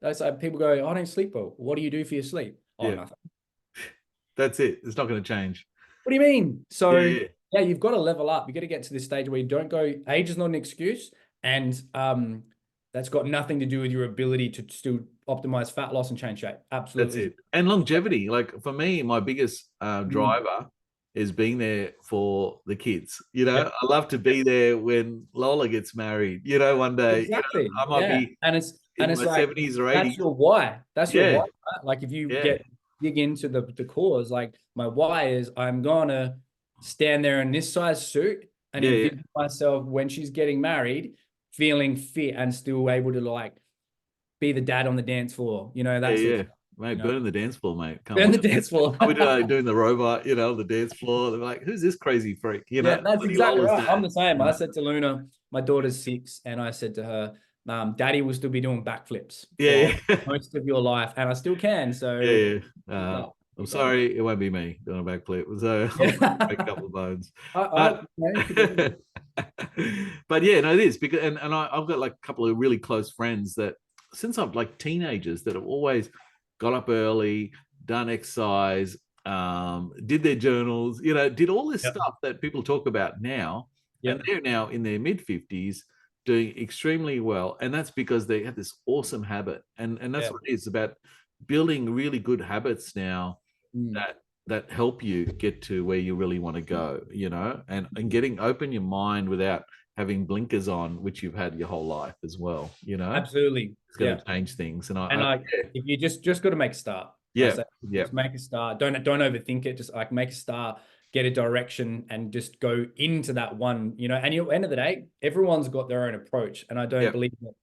Speaker 2: that's like people go, I don't sleep well. What do you do for your sleep? Oh, nothing.
Speaker 1: That's it. It's not going to change.
Speaker 2: What do you mean? So you've got to level up. You got to get to this stage where you don't go, age is not an excuse. And that's got nothing to do with your ability to still optimize fat loss and change shape. Absolutely.
Speaker 1: That's it. And longevity. Like for me, my biggest driver is being there for the kids. I love to be there when Lola gets married, one day.
Speaker 2: Exactly.
Speaker 1: I might be
Speaker 2: and it's
Speaker 1: my
Speaker 2: like
Speaker 1: 70s or 80s.
Speaker 2: That's your why. That's your why. Right? Like if you dig into the cause, like my why is I'm gonna stand there in this size suit and envision myself when she's getting married, feeling fit and still able to like be the dad on the dance floor. That's
Speaker 1: Mate, burn the dance floor, mate.
Speaker 2: Burn the dance floor.
Speaker 1: We're doing the robot, the dance floor. They're like, who's this crazy freak?
Speaker 2: That's exactly right. I'm the same. I said to Luna, my daughter's 6, and I said to her, Daddy will still be doing backflips for most of your life, and I still can. So
Speaker 1: I'm sorry, it won't be me doing a backflip. So I'll break a couple of bones. But yeah, no, it is because, I've got like a couple of really close friends that since I'm like teenagers that have always got up early, done exercise, did their journals, did all this
Speaker 2: Yep.
Speaker 1: stuff that people talk about now, and
Speaker 2: Yep.
Speaker 1: they're now in their mid 50s doing extremely well, and that's because they have this awesome habit, and that's
Speaker 2: Yeah.
Speaker 1: what it is about building really good habits now
Speaker 2: Mm.
Speaker 1: that help you get to where you really want to go, and getting open your mind without having blinkers on, which you've had your whole life as well,
Speaker 2: Absolutely.
Speaker 1: it's going
Speaker 2: Yeah.
Speaker 1: to change things. And
Speaker 2: And like, if you just got to make a start, I
Speaker 1: yeah,
Speaker 2: say,
Speaker 1: yeah,
Speaker 2: just make a start. Don't overthink it. Just like make a start, get a direction, and just go into that one. And at the end of the day, everyone's got their own approach, and I don't
Speaker 1: yeah,
Speaker 2: believe that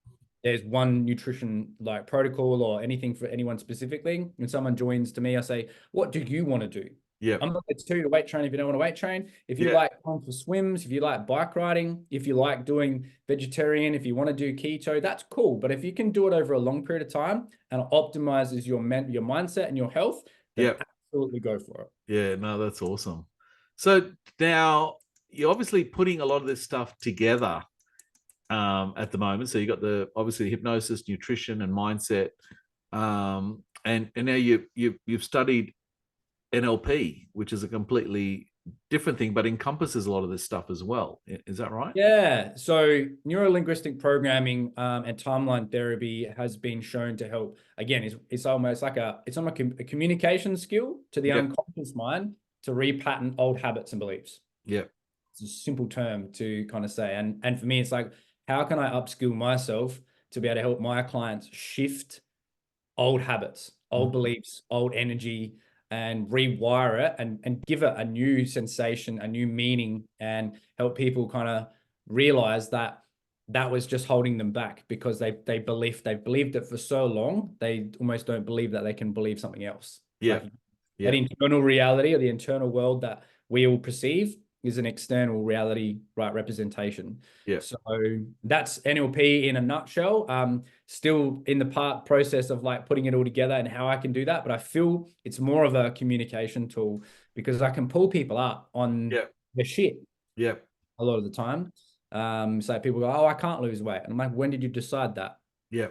Speaker 2: there's one nutrition like protocol or anything for anyone specifically. When someone joins to me, I say, "What do you want to do?"
Speaker 1: yeah,
Speaker 2: I'm not going to tell you to weight train if you don't want to weight train. If you
Speaker 1: yeah,
Speaker 2: like going for swims, if you like bike riding, if you like doing vegetarian, if you want to do keto, that's cool. But if you can do it over a long period of time and it optimizes your mindset and your health, then
Speaker 1: yeah,
Speaker 2: absolutely go for it.
Speaker 1: yeah. No, that's awesome. So now you're obviously putting a lot of this stuff together at the moment. So you got the obviously hypnosis, nutrition, and mindset, and now you've studied NLP, which is a completely different thing, but encompasses a lot of this stuff as well. Is that right?
Speaker 2: Yeah. So neuro-linguistic programming and timeline therapy has been shown to help. Again, it's almost like it's almost a communication skill to the
Speaker 1: Yeah,
Speaker 2: unconscious mind to repattern old habits and beliefs.
Speaker 1: yeah,
Speaker 2: It's a simple term to kind of say. And for me, it's like, how can I upskill myself to be able to help my clients shift old habits, old
Speaker 1: mhm,
Speaker 2: beliefs, old energy, and rewire it and give it a new sensation, a new meaning, and help people kind of realize that that was just holding them back because they've believed it for so long, they almost don't believe that they can believe something else.
Speaker 1: yeah,
Speaker 2: Like that
Speaker 1: yeah,
Speaker 2: internal reality or the internal world that we all perceive is an external reality, right? Representation.
Speaker 1: yeah,
Speaker 2: So that's NLP in a nutshell. Still in the process of like putting it all together and how I can do that. But I feel it's more of a communication tool because I can pull people up on
Speaker 1: yeah,
Speaker 2: the shit
Speaker 1: yeah,
Speaker 2: a lot of the time. So people go, "Oh, I can't lose weight." And I'm like, "When did you decide that?"
Speaker 1: yeah,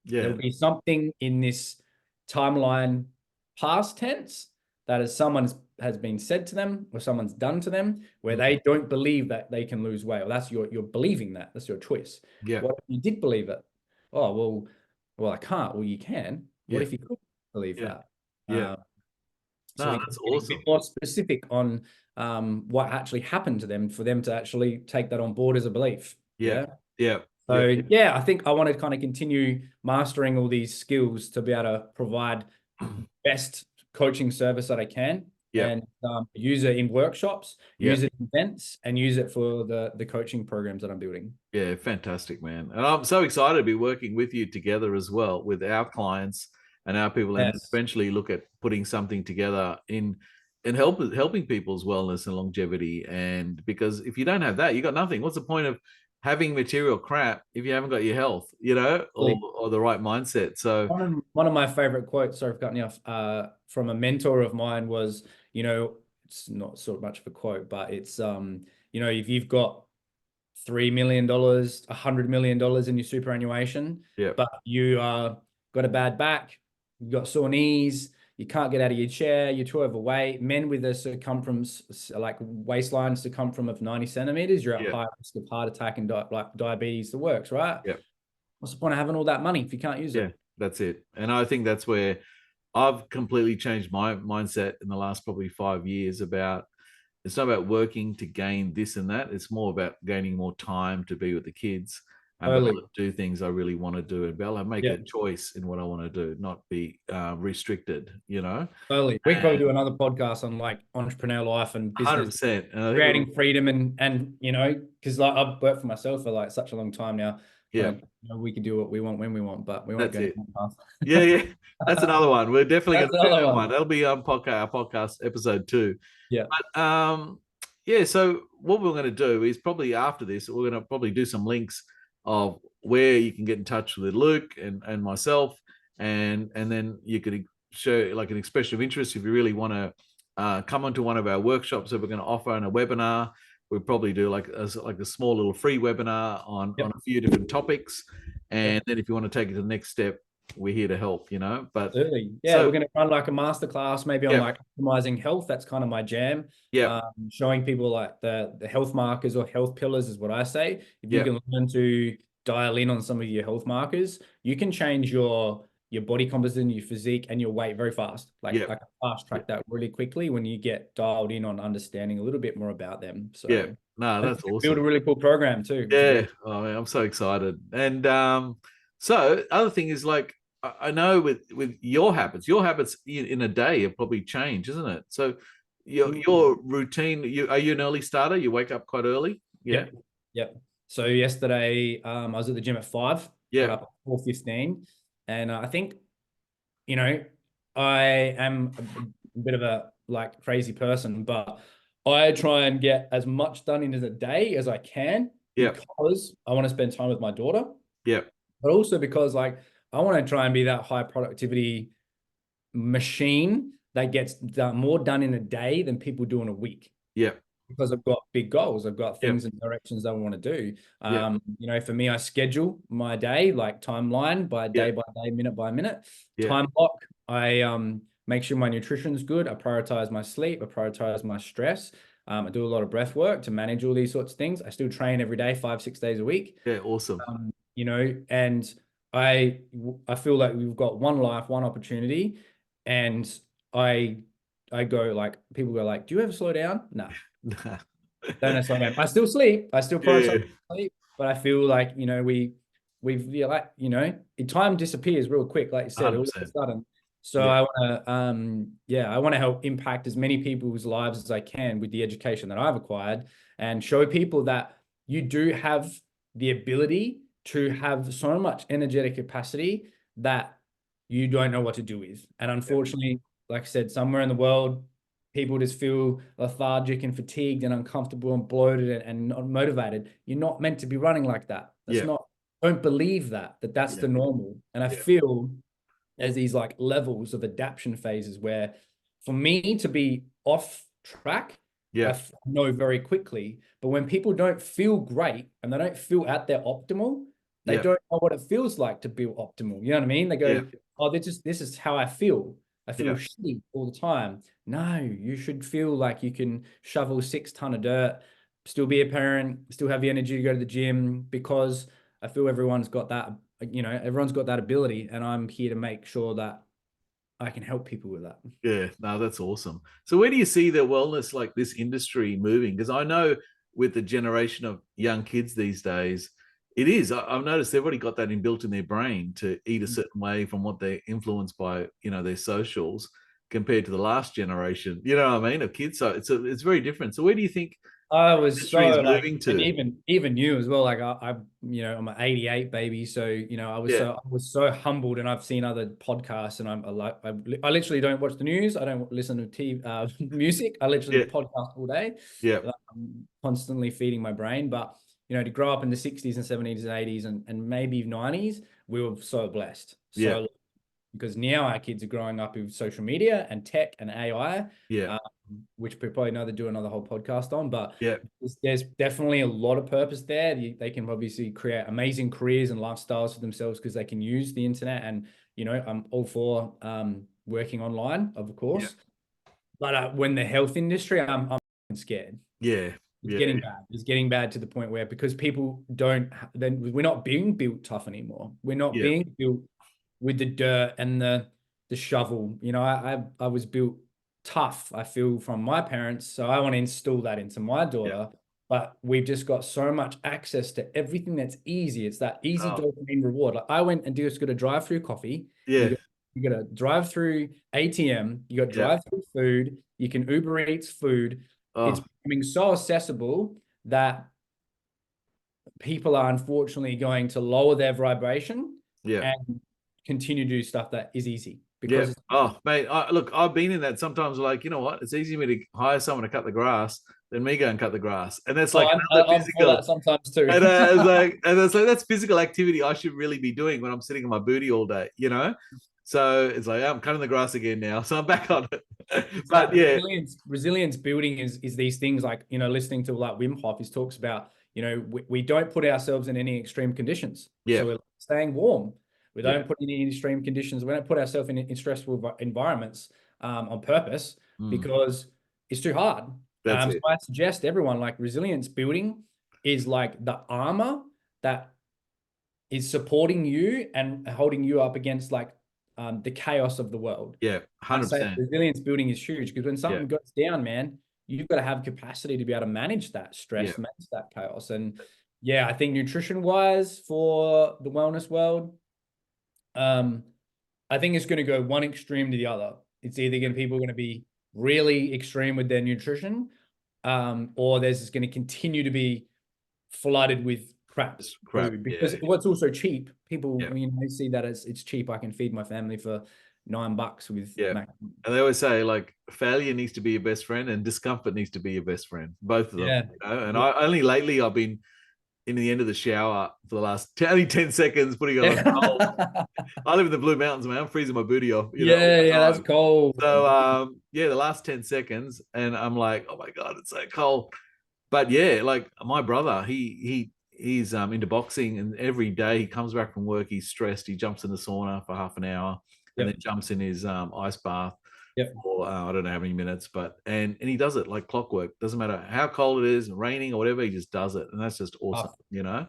Speaker 1: yeah,
Speaker 2: There'll be something in this timeline past tense that as someone has been said to them or someone's done to them where
Speaker 1: mhm,
Speaker 2: they don't believe that they can lose weight. Or that's you're believing that. That's your choice.
Speaker 1: yeah,
Speaker 2: What if you did believe it? Oh, well, I can't. Well, you can. What
Speaker 1: yeah,
Speaker 2: if you could believe
Speaker 1: yeah,
Speaker 2: that?
Speaker 1: yeah.
Speaker 2: So
Speaker 1: No,
Speaker 2: we can
Speaker 1: that's
Speaker 2: get a bit
Speaker 1: awesome.
Speaker 2: more specific on what actually happened to them for them to actually take that on board as a belief.
Speaker 1: Yeah,
Speaker 2: Yeah.
Speaker 1: yeah, yeah,
Speaker 2: So yeah, I think I want to kind of continue mastering all these skills to be able to provide best coaching service that I can
Speaker 1: yeah,
Speaker 2: and use it in workshops,
Speaker 1: yeah.
Speaker 2: use it in events, and use it for the coaching programs that I'm building.
Speaker 1: Yeah, fantastic, man. And I'm so excited to be working with you together as well with our clients and our people, and
Speaker 2: Yes.
Speaker 1: eventually look at putting something together in helping people's wellness and longevity. And because if you don't have that, you got nothing. What's the point of having material crap if you haven't got your health, or the right mindset? So
Speaker 2: One of my favorite quotes, sorry for cutting you off, from a mentor of mine was, it's not sort of much of a quote, but it's if you've got $3 million, $100 million in your superannuation,
Speaker 1: yeah,
Speaker 2: but you got a bad back, you got sore knees, you can't get out of your chair, you're too overweight. Men with a circumference, like waistline circumference of 90 centimeters, you're at
Speaker 1: yeah,
Speaker 2: high risk of heart attack and like diabetes, the works, right?
Speaker 1: yeah,
Speaker 2: What's the point of having all that money if you can't use
Speaker 1: yeah.
Speaker 2: it?
Speaker 1: That's it. And I think that's where I've completely changed my mindset in the last probably 5 years about it's not about working to gain this and that. It's more about gaining more time to be with the kids and be able
Speaker 2: Totally.
Speaker 1: to do things I really want to do and be able to make
Speaker 2: Yeah,
Speaker 1: a choice in what I want to do, not be restricted.
Speaker 2: totally. We could probably
Speaker 1: And
Speaker 2: do another podcast on like entrepreneur life and business,
Speaker 1: 100%. And I think
Speaker 2: creating freedom and because like I've worked for myself for like such a long time now.
Speaker 1: yeah,
Speaker 2: We can do what we want when we want, but we won't
Speaker 1: that's
Speaker 2: go down
Speaker 1: it.
Speaker 2: that
Speaker 1: Yeah, yeah. That's
Speaker 2: path.
Speaker 1: another one. We're definitely going
Speaker 2: That's
Speaker 1: to do
Speaker 2: another
Speaker 1: that
Speaker 2: one.
Speaker 1: one. That'll be on our podcast episode 2.
Speaker 2: Yeah.
Speaker 1: But yeah, so what we're going to do is probably after this, we're going to probably do some links of where you can get in touch with Luke and myself, and then you could show like an expression of interest if you really want to come onto one of our workshops that we're going to offer in a webinar. we probably do like a small little free webinar on
Speaker 2: Yep.
Speaker 1: a few different topics.
Speaker 2: Yep.
Speaker 1: And then if you want to take it to the next step, we're here to help, But
Speaker 2: Absolutely. Yeah,
Speaker 1: so
Speaker 2: we're going to run like a masterclass maybe on
Speaker 1: yeah,
Speaker 2: like optimizing health. That's kind of my jam.
Speaker 1: yeah,
Speaker 2: Showing people like the health markers or health pillars is what I say. If you
Speaker 1: yeah,
Speaker 2: can learn to dial in on some of your health markers, you can change your body composition, your physique, and your weight very fast. Like
Speaker 1: yeah,
Speaker 2: I can fast
Speaker 1: yeah,
Speaker 2: track that really quickly when you get dialed in on understanding a little bit more about them.
Speaker 1: yeah.
Speaker 2: So
Speaker 1: No,
Speaker 2: I
Speaker 1: that's
Speaker 2: think we build a
Speaker 1: awesome.
Speaker 2: really cool program too, which is
Speaker 1: Yeah.
Speaker 2: awesome.
Speaker 1: Oh man, I'm so excited. And so other thing is like I know with your habits in a day have probably changed, isn't it? So
Speaker 2: Mm.
Speaker 1: your routine, are you an early starter? You wake up quite early? Yeah.
Speaker 2: Yep. Yep. So yesterday, I was at the gym at 5, got
Speaker 1: Yeah.
Speaker 2: up at 4:15. And I think, you know, I am a bit of a like crazy person, but I try and get as much done in a day as I can
Speaker 1: Yeah.
Speaker 2: because I want to spend time with my daughter,
Speaker 1: Yeah.
Speaker 2: but also because like I want to try and be that high productivity machine that gets more done in a day than people do in a week
Speaker 1: Yeah.
Speaker 2: because I've got big goals. I've got
Speaker 1: Yeah.
Speaker 2: things and directions I want to do.
Speaker 1: Yeah.
Speaker 2: For me, I schedule my day like timeline
Speaker 1: Yeah.
Speaker 2: by day, minute by minute.
Speaker 1: Yeah.
Speaker 2: Time block. I make sure my nutrition's good. I prioritize my sleep. I prioritize my stress. I do a lot of breath work to manage all these sorts of things. I still train every day, 5, 6 days a week.
Speaker 1: Yeah. Awesome.
Speaker 2: And I feel like we've got one life, one opportunity, and I I go like people go like, do you ever slow down? No, don't know slow down. I still sleep. I still prioritize
Speaker 1: Yeah.
Speaker 2: sleep, but I feel like we've like time disappears real quick, like you said, all of a
Speaker 1: 100%.
Speaker 2: sudden. So
Speaker 1: Yeah.
Speaker 2: I want to I want to help impact as many people's lives as I can with the education that I've acquired and show people that you do have the ability to have so much energetic capacity that you don't know what to do with. And
Speaker 1: Yeah.
Speaker 2: unfortunately, like I said, somewhere in the world, people just feel lethargic and fatigued and uncomfortable and bloated and not motivated. You're not meant to be running like that. That's
Speaker 1: Yeah.
Speaker 2: not, don't believe that's
Speaker 1: Yeah.
Speaker 2: the normal. And I
Speaker 1: Yeah.
Speaker 2: feel there's these like levels of adaptation phases where for me to be off track,
Speaker 1: Yeah.
Speaker 2: know very quickly. But when people don't feel great and they don't feel at their optimal, they
Speaker 1: Yeah.
Speaker 2: don't know what it feels like to be optimal. You know what I mean? They
Speaker 1: Yeah.
Speaker 2: go, oh, this is how I feel. I feel
Speaker 1: Yeah.
Speaker 2: shitty all the time. No, you should feel like you can shovel 6 ton of dirt, still be a parent, still have the energy to go to the gym because I feel everyone's got that, everyone's got that ability, and I'm here to make sure that I can help people with that.
Speaker 1: Yeah, no, that's awesome. So where do you see the wellness like this industry moving? Because I know with the generation of young kids these days, it is. I've noticed they've already got that inbuilt in their brain to eat a certain way from what they're influenced by, their socials compared to the last generation. You know what I mean? Of kids. So it's very different. So where do you think
Speaker 2: I was
Speaker 1: industry is
Speaker 2: so like,
Speaker 1: moving
Speaker 2: and
Speaker 1: to?
Speaker 2: even you as well. Like I'm an '88 baby, so
Speaker 1: Yeah,
Speaker 2: I was so humbled, and I've seen other podcasts, and I'm like, I literally don't watch the news. I don't listen to TV, music. I literally
Speaker 1: yeah,
Speaker 2: podcast all day,
Speaker 1: yeah,
Speaker 2: constantly feeding my brain. But to grow up in the '60s and '70s and '80s and maybe '90s, we were so blessed.
Speaker 1: yeah,
Speaker 2: So because now our kids are growing up with social media and tech and AI,
Speaker 1: yeah,
Speaker 2: um, which we probably know they do another whole podcast on. But
Speaker 1: yeah,
Speaker 2: there's definitely a lot of purpose there. They can obviously create amazing careers and lifestyles for themselves because they can use the internet. And I'm all for working online, of
Speaker 1: yeah,
Speaker 2: course. But when the health industry, I'm scared.
Speaker 1: yeah,
Speaker 2: It's
Speaker 1: yeah,
Speaker 2: getting bad. It's getting bad to the point where because people don't, then we're not being built tough anymore. We're not
Speaker 1: yeah,
Speaker 2: being built with the dirt and the shovel. I was built tough, I feel, from my parents. So I want to instill that into my
Speaker 1: yeah.
Speaker 2: daughter. But we've just got so much access to everything that's easy. It's that easy
Speaker 1: Oh,
Speaker 2: dopamine reward. Like I went and just got a drive-through coffee.
Speaker 1: yeah,
Speaker 2: You got a drive-through ATM. You got
Speaker 1: yeah.
Speaker 2: drive-through food. You can Uber Eats food. It's
Speaker 1: Oh,
Speaker 2: becoming so accessible that people are unfortunately going to lower their vibration
Speaker 1: yeah.
Speaker 2: and continue to do stuff that is easy
Speaker 1: Yeah.
Speaker 2: because it's
Speaker 1: Oh, mate. Look, I've been in that sometimes. Like, you know what? It's easy for me to hire someone to cut the grass than me go and cut the grass, and that's like another
Speaker 2: I'm for
Speaker 1: physical.
Speaker 2: that sometimes too.
Speaker 1: And it's like that's physical activity I should really be doing when I'm sitting on my booty all day. So it's like, I'm cutting the grass again now. So I'm back on it.
Speaker 2: It's
Speaker 1: But
Speaker 2: that
Speaker 1: yeah,
Speaker 2: resilience building is these things like, listening to like Wim Hof, he talks about, we don't put ourselves in any extreme conditions.
Speaker 1: yeah,
Speaker 2: So we're staying warm. We
Speaker 1: yeah.
Speaker 2: don't put in any extreme conditions. We don't put ourselves in stressful environments on purpose
Speaker 1: Mm,
Speaker 2: because it's too hard.
Speaker 1: that's
Speaker 2: So
Speaker 1: it.
Speaker 2: I suggest everyone, like, resilience building is like the armor that is supporting you and holding you up against like the chaos of the world.
Speaker 1: Yeah,
Speaker 2: I say
Speaker 1: 100%.
Speaker 2: resilience building is huge because when
Speaker 1: Yeah,
Speaker 2: something goes down, man, you've got to have capacity to be able to manage that
Speaker 1: yeah,
Speaker 2: stress, manage that chaos. And yeah, I think nutrition wise for the wellness world, um, I think it's going to go one extreme to the other. It's either going to people are going to be really extreme with their nutrition, or there's just going to continue to be flooded with crap
Speaker 1: it's crap.
Speaker 2: food
Speaker 1: Yeah,
Speaker 2: because what's also cheap. People,
Speaker 1: yeah,
Speaker 2: see that as it's cheap. I can feed my family for $9 with
Speaker 1: yeah.
Speaker 2: Mac.
Speaker 1: And they always say like failure needs to be your best friend and discomfort needs to be your best friend, both of them.
Speaker 2: Yeah.
Speaker 1: And
Speaker 2: Yeah.
Speaker 1: I only lately I've been in the end of the shower for the last only 10 seconds putting on a cold.
Speaker 2: Yeah.
Speaker 1: I live in the Blue Mountains, man. I'm freezing my booty off, all
Speaker 2: Yeah,
Speaker 1: the
Speaker 2: yeah, that's
Speaker 1: time.
Speaker 2: cold.
Speaker 1: So yeah, the last 10 seconds, and I'm like, oh my God, it's so cold. But yeah, like my brother, he's into boxing, and every day he comes back from work, he's stressed. He jumps in the sauna for half an hour and then
Speaker 2: Yep.
Speaker 1: jumps in his ice bath
Speaker 2: Yep.
Speaker 1: for I don't know how many minutes, but and he does it like clockwork. Doesn't matter how cold it is, raining or whatever, he just does it, and that's just awesome,
Speaker 2: Tough.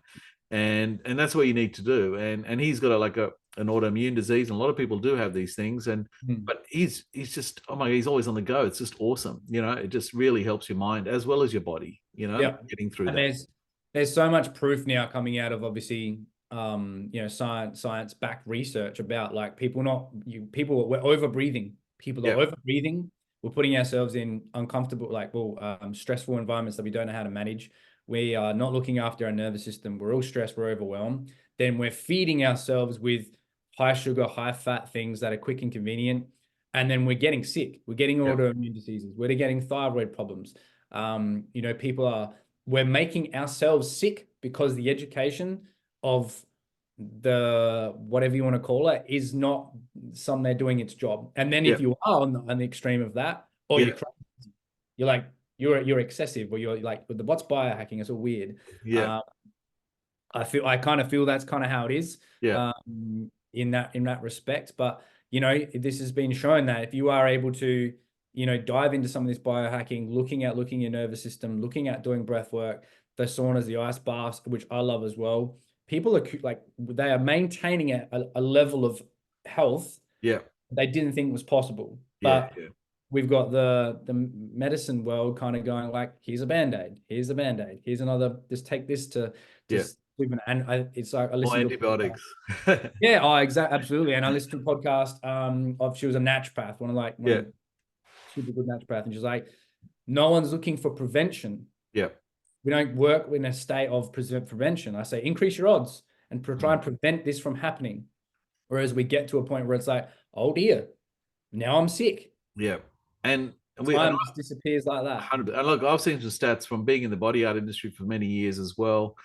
Speaker 1: And that's what you need to do. And he's got an autoimmune disease, and a lot of people do have these things, and
Speaker 2: Mm.
Speaker 1: but he's just, oh my God, he's always on the go. It's just awesome, it just really helps your mind as well as your body,
Speaker 2: Yeah.
Speaker 1: getting through
Speaker 2: And
Speaker 1: that.
Speaker 2: there's so much proof now coming out of obviously science backed research about like we're over breathing. People are
Speaker 1: Yeah,
Speaker 2: over breathing. We're putting ourselves in uncomfortable, like stressful environments that we don't know how to manage. We are not looking after our nervous system. We're all stressed, we're overwhelmed. Then we're feeding ourselves with high sugar, high fat things that are quick and convenient. And then we're getting sick. We're getting
Speaker 1: yeah,
Speaker 2: autoimmune diseases. We're getting thyroid problems. We're making ourselves sick because the education of the whatever you want to call it is not something they're doing its job. And then
Speaker 1: yeah,
Speaker 2: if you are on the extreme of that, or
Speaker 1: yeah,
Speaker 2: you're like you're excessive, or you're like with the what's biohacking, it's all weird.
Speaker 1: yeah,
Speaker 2: I kind of feel that's kind of how it is
Speaker 1: yeah,
Speaker 2: in that respect. But this has been shown that if you are able to dive into some of this biohacking, looking at your nervous system, looking at doing breath work, the saunas, the ice baths, which I love as well. People are like they are maintaining a level of health
Speaker 1: yeah,
Speaker 2: they didn't think was possible.
Speaker 1: yeah,
Speaker 2: But
Speaker 1: yeah,
Speaker 2: we've got the medicine world kind of going like, here's a band-aid, here's a band-aid, here's another, just take this to
Speaker 1: yeah.
Speaker 2: it's like I
Speaker 1: More
Speaker 2: listened to
Speaker 1: antibiotics.
Speaker 2: yeah, oh, exactly, absolutely. And I listened to a podcast of she was a naturopath, one
Speaker 1: Yeah,
Speaker 2: of super good naturopath, and she's like, no one's looking for prevention.
Speaker 1: yeah,
Speaker 2: We don't work in a state of prevention. I say increase your odds and try and prevent this from happening. Whereas we get to a point where it's like, oh dear, now I'm sick.
Speaker 1: yeah. And we and
Speaker 2: Time just disappears like that.
Speaker 1: 100. And look, I've seen some stats from being in the body art industry for many years as well.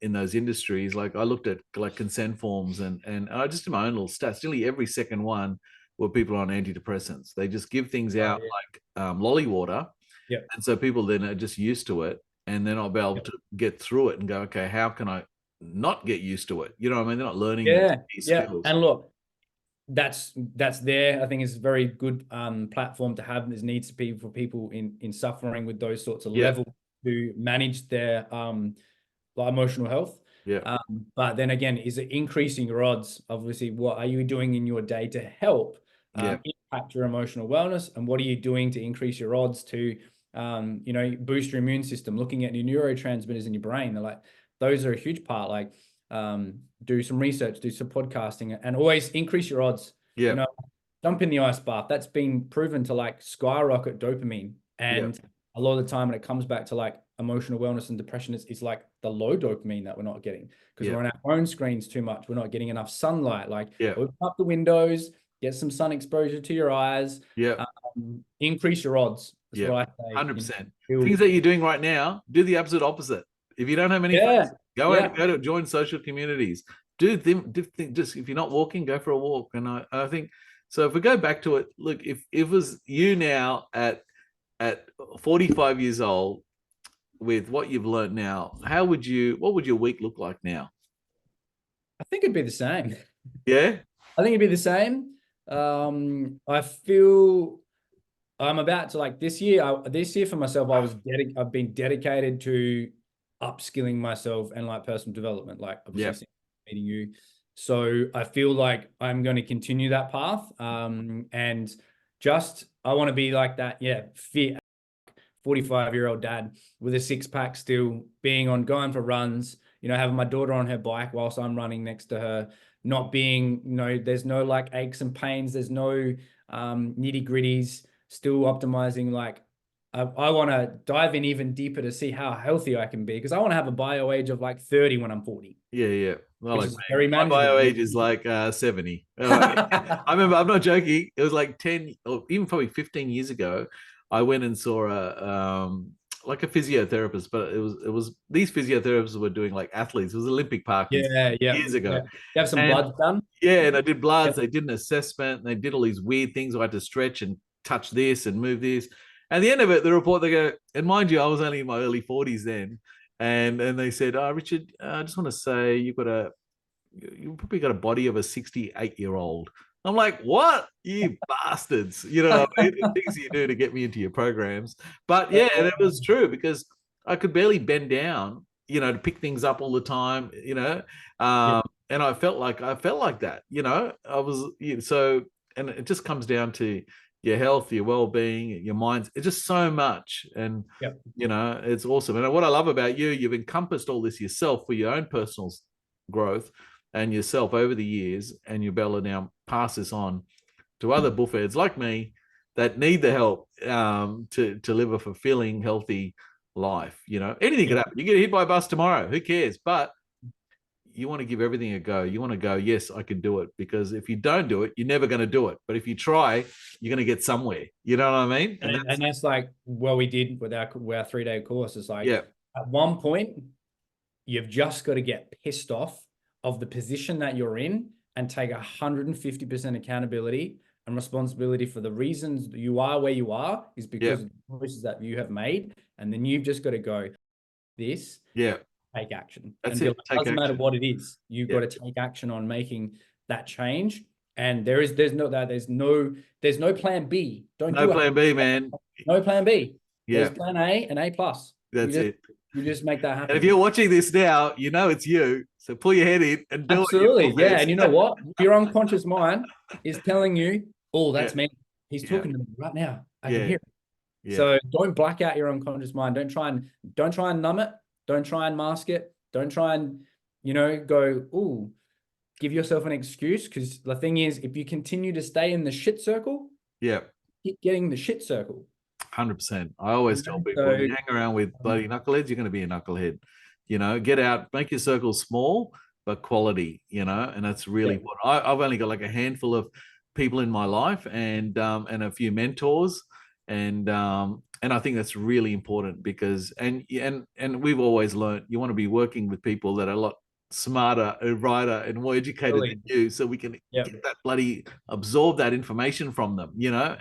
Speaker 1: In those industries, like I looked at like consent forms, and I just did my own little stats. Nearly every second one were people on antidepressants. They just give things
Speaker 2: Oh,
Speaker 1: out
Speaker 2: yeah.
Speaker 1: like lolly water,
Speaker 2: Yep.
Speaker 1: and so people then are just used to it, and then I'll be able
Speaker 2: Yep.
Speaker 1: to get through it and go, okay, how can I not get used to it? You know what I mean? They're not learning
Speaker 2: Yeah.
Speaker 1: these
Speaker 2: Yeah.
Speaker 1: skills.
Speaker 2: And look, that's there. I think it's a very good platform to have. There's needs to be for people in suffering with those sorts of
Speaker 1: Yeah,
Speaker 2: levels to manage their emotional health.
Speaker 1: yeah,
Speaker 2: But then again, is it increasing your odds? Obviously, what are you doing in your day to help
Speaker 1: yeah,
Speaker 2: impact your emotional wellness? And what are you doing to increase your odds to, boost your immune system? Looking at your neurotransmitters in your brain, they're like, those are a huge part. Like, do some research, do some podcasting, and always increase your odds.
Speaker 1: yeah,
Speaker 2: Jump in the ice bath. That's been proven to like skyrocket dopamine.
Speaker 1: yeah,
Speaker 2: And a lot of the time when it comes back to like emotional wellness and depression, it's like the low dopamine that we're not getting because
Speaker 1: yeah,
Speaker 2: we're on our phone screens too much. We're not getting enough sunlight. Like,
Speaker 1: yeah,
Speaker 2: open up the windows, get some sun exposure to your eyes,
Speaker 1: yeah.
Speaker 2: increase your odds. That's
Speaker 1: Yeah,
Speaker 2: what I say.
Speaker 1: 100%.
Speaker 2: Build.
Speaker 1: Things that you're doing right now, do the absolute opposite. If you don't have many friends,
Speaker 2: Yeah,
Speaker 1: go
Speaker 2: yeah,
Speaker 1: out, go to join social communities, just if you're not walking, go for a walk. And I think so. If we go back to it, look, if it was you now at 45 years old with what you've learned now, what would your week look like now?
Speaker 2: I think it'd be the same.
Speaker 1: Yeah.
Speaker 2: I think it'd be the same. I feel I'm about to like this year for myself, I've been dedicated to upskilling myself and like personal development, like obviously
Speaker 1: Yeah.
Speaker 2: since meeting you. So I feel like I'm going to continue that path. And just I want to be like that, yeah, fit 45-year-old dad with a six pack still, going for runs, having my daughter on her bike whilst I'm running next to her, not being, there's no like aches and pains, there's no nitty gritties, still optimizing. Like I want to dive in even deeper to see how healthy I can be, because I want to have a bio age of like 30 when I'm 40,
Speaker 1: Yeah, yeah. Well,
Speaker 2: which
Speaker 1: like
Speaker 2: is very
Speaker 1: my bio
Speaker 2: manageable.
Speaker 1: age is like 70. I remember, I'm not joking. It was like 10 or even probably 15 years ago. I went and saw like a physiotherapist, but it was these physiotherapists were doing like athletes. It was Olympic Park
Speaker 2: Yeah, yeah,
Speaker 1: years ago.
Speaker 2: yeah. You have some
Speaker 1: And
Speaker 2: blood done.
Speaker 1: yeah, and I did bloods.
Speaker 2: Yep.
Speaker 1: They did an assessment. And they did all these weird things. I had to stretch and touch this and move this. At the end of it, the report they go, and mind you, I was only in my early 40s then, and they said, "Oh, Richard, I just want to say you probably got a body of a 68-year-old." I'm like, what? You bastards. You know what I mean? The things you do to get me into your programs. But yeah, and it was true because I could barely bend down, to pick things up all the time.
Speaker 2: Yep.
Speaker 1: And I felt like that, I was, so, and it just comes down to your health, your well-being, your minds. It's just so much. And,
Speaker 2: Yep.
Speaker 1: it's awesome. And what I love about you, you've encompassed all this yourself for your own personal growth and yourself over the years, and you'll be able to now pass this on to other bullheads like me that need the help to live a fulfilling, healthy life. Anything could
Speaker 2: Yep.
Speaker 1: happen. You get hit by a bus tomorrow, who cares? But you want to give everything a go. You want to go, yes, I can do it. Because if you don't do it, you're never going to do it. But if you try, you're going to get somewhere. You know what I mean?
Speaker 2: And that's like what we did with our 3-day course. It's like
Speaker 1: Yeah,
Speaker 2: at one point, you've just got to get pissed off of the position that you're in and take 150% accountability and responsibility for the reasons you are where you are is because
Speaker 1: yeah,
Speaker 2: of the choices that you have made. And then you've just got to go, this,
Speaker 1: yeah.
Speaker 2: take action.
Speaker 1: That's
Speaker 2: And be
Speaker 1: it.
Speaker 2: like,
Speaker 1: Take
Speaker 2: doesn't matter
Speaker 1: action.
Speaker 2: what it is, you've
Speaker 1: Yeah.
Speaker 2: got to take action on making that change. And there's no plan B. Don't
Speaker 1: No
Speaker 2: do it.
Speaker 1: plan B, man.
Speaker 2: No plan B. There's
Speaker 1: Yeah,
Speaker 2: plan A and A plus.
Speaker 1: that's it.
Speaker 2: You just make that
Speaker 1: And if
Speaker 2: happen.
Speaker 1: you're watching this now, it's you. So pull your head in and do it, you
Speaker 2: Absolutely. Yeah.
Speaker 1: bullheads.
Speaker 2: And you know what? Your unconscious mind is telling you, oh,
Speaker 1: Yeah,
Speaker 2: that's me. He's
Speaker 1: yeah,
Speaker 2: talking to me right now. I can
Speaker 1: yeah,
Speaker 2: hear it.
Speaker 1: yeah,
Speaker 2: So don't black out your unconscious mind. Don't try and numb it. Don't try and mask it. Don't try and, go, oh, give yourself an excuse. Because the thing is, if you continue to stay in the shit circle,
Speaker 1: yeah.
Speaker 2: keep getting the shit circle.
Speaker 1: 100%. I always tell people, if
Speaker 2: So
Speaker 1: you hang around with bloody knuckleheads, you're going to be a knucklehead. Get out, make your circle small, but quality, and that's really
Speaker 2: yeah,
Speaker 1: what I've only got like a handful of people in my life and a few mentors. And I think that's really important because, and we've always learned you want to be working with people that are a lot smarter and brighter and more educated
Speaker 2: totally.
Speaker 1: than you so we can
Speaker 2: Yeah.
Speaker 1: get that bloody absorb that information from them,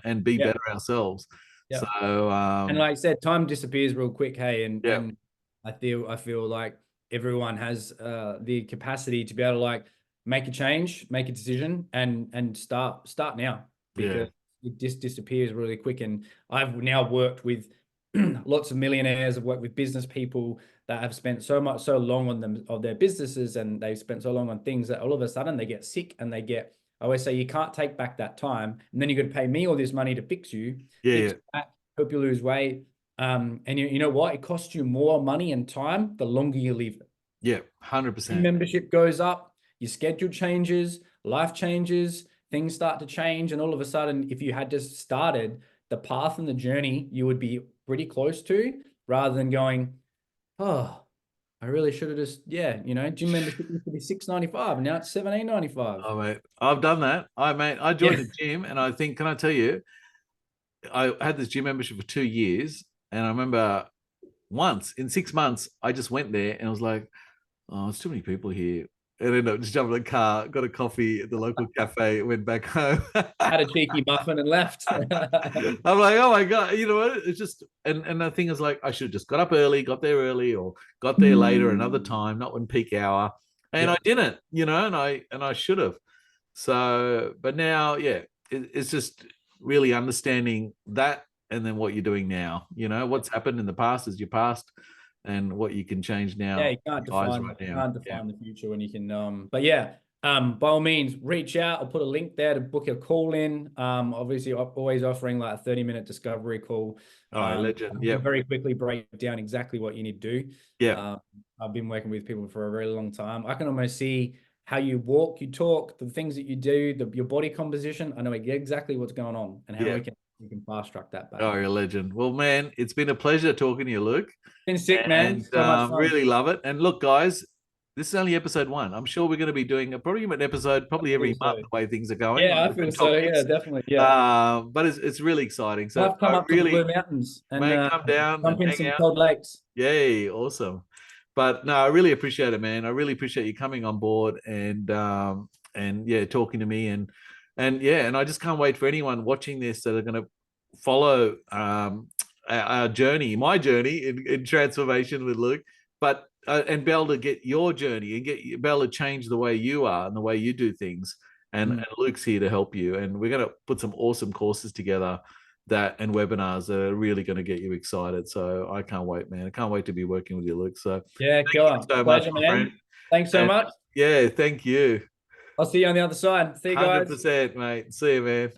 Speaker 1: and be
Speaker 2: Yeah.
Speaker 1: better ourselves.
Speaker 2: Yeah.
Speaker 1: So
Speaker 2: And like I said, time disappears real quick. Hey, and
Speaker 1: yeah,
Speaker 2: I feel like everyone has the capacity to be able to like make a change, make a decision, and start now,
Speaker 1: yeah,
Speaker 2: because it just disappears really quick. And I've now worked with lots of millionaires. I've worked with business people that have spent so long on them of their businesses, and they've spent so long on things that all of a sudden they get sick and they get. I always say you can't take back that time, and then you're going to pay me all this money to fix you,
Speaker 1: yeah,
Speaker 2: fix
Speaker 1: yeah,
Speaker 2: that, help you lose weight. And you know what? It costs you more money and time the longer you leave it.
Speaker 1: yeah,
Speaker 2: Your
Speaker 1: 100%.
Speaker 2: membership goes up, your schedule changes, life changes, things start to change, and all of a sudden, if you had just started the path and the journey, you would be pretty close to, rather than going, oh, I really should have just, gym membership used to be $6.95 and now it's $17.95.
Speaker 1: Oh mate, I've done that. I joined
Speaker 2: Yeah.
Speaker 1: the gym, and I think, can I tell you, I had this gym membership for 2 years, and I remember once in 6 months I just went there and I was like, oh, it's too many people here. and ended up just jumping in the car, got a coffee at the local cafe, went back home.
Speaker 2: Had a cheeky muffin and left.
Speaker 1: I'm like, oh my God, you know what? It's just, and the thing is like, I should have just got up early, got there early, or got there later another time, not when peak hour. And
Speaker 2: Yeah.
Speaker 1: I didn't, and I should have. So, but now, yeah, it's just really understanding that and then what you're doing now. What's happened in the past is your past, and what you can change
Speaker 2: Yeah,
Speaker 1: now,
Speaker 2: you can't
Speaker 1: eyes
Speaker 2: define
Speaker 1: right now.
Speaker 2: can't
Speaker 1: Yeah.
Speaker 2: define the future when you can but yeah, by all means reach out. I'll put a link there to book a call in. Obviously always offering like a 30-minute discovery call.
Speaker 1: All right, legend.
Speaker 2: We'll
Speaker 1: Yeah.
Speaker 2: very quickly break down exactly what you need to do.
Speaker 1: Yeah.
Speaker 2: I've been working with people for a very long time. I can almost see how you walk, you talk, the things that you do, your body composition. I know exactly what's going on and how
Speaker 1: Yeah.
Speaker 2: we can fast track that back.
Speaker 1: Oh, you're a legend. Well, man, it's been a pleasure talking to you, Luke.
Speaker 2: Been sick, man.
Speaker 1: And
Speaker 2: So much fun.
Speaker 1: really love it. And look, guys, this is only episode 1. I'm sure we're going to be doing probably an episode probably every
Speaker 2: So.
Speaker 1: month the way things are going
Speaker 2: Yeah,
Speaker 1: on
Speaker 2: I feel
Speaker 1: different
Speaker 2: so. Yeah,
Speaker 1: topics.
Speaker 2: definitely. Yeah.
Speaker 1: But it's really exciting.
Speaker 2: I'll
Speaker 1: So
Speaker 2: have to come
Speaker 1: I
Speaker 2: up to the
Speaker 1: really,
Speaker 2: Blue Mountains and
Speaker 1: man, come down
Speaker 2: jump
Speaker 1: and
Speaker 2: in
Speaker 1: hang
Speaker 2: some
Speaker 1: out.
Speaker 2: cold lakes.
Speaker 1: Yay, awesome. But no, I really appreciate it, man. I really appreciate you coming on board and yeah, talking to me and yeah, and I just can't wait for anyone watching this that are going to follow our journey, my journey in transformation with Luke, but and be able to get your journey and be able to change the way you are and the way you do things. And Luke's here to help you. And we're going to put some awesome courses together and webinars that are really going to get you excited. So I can't wait, man. I can't wait to be working with you, Luke. So
Speaker 2: Yeah,
Speaker 1: thank
Speaker 2: killer.
Speaker 1: you so
Speaker 2: Pleasure,
Speaker 1: much, my
Speaker 2: man.
Speaker 1: friend.
Speaker 2: Thanks so
Speaker 1: And
Speaker 2: much.
Speaker 1: yeah, thank you.
Speaker 2: I'll see you on the other side. See you guys.
Speaker 1: 100%, mate. See you, man.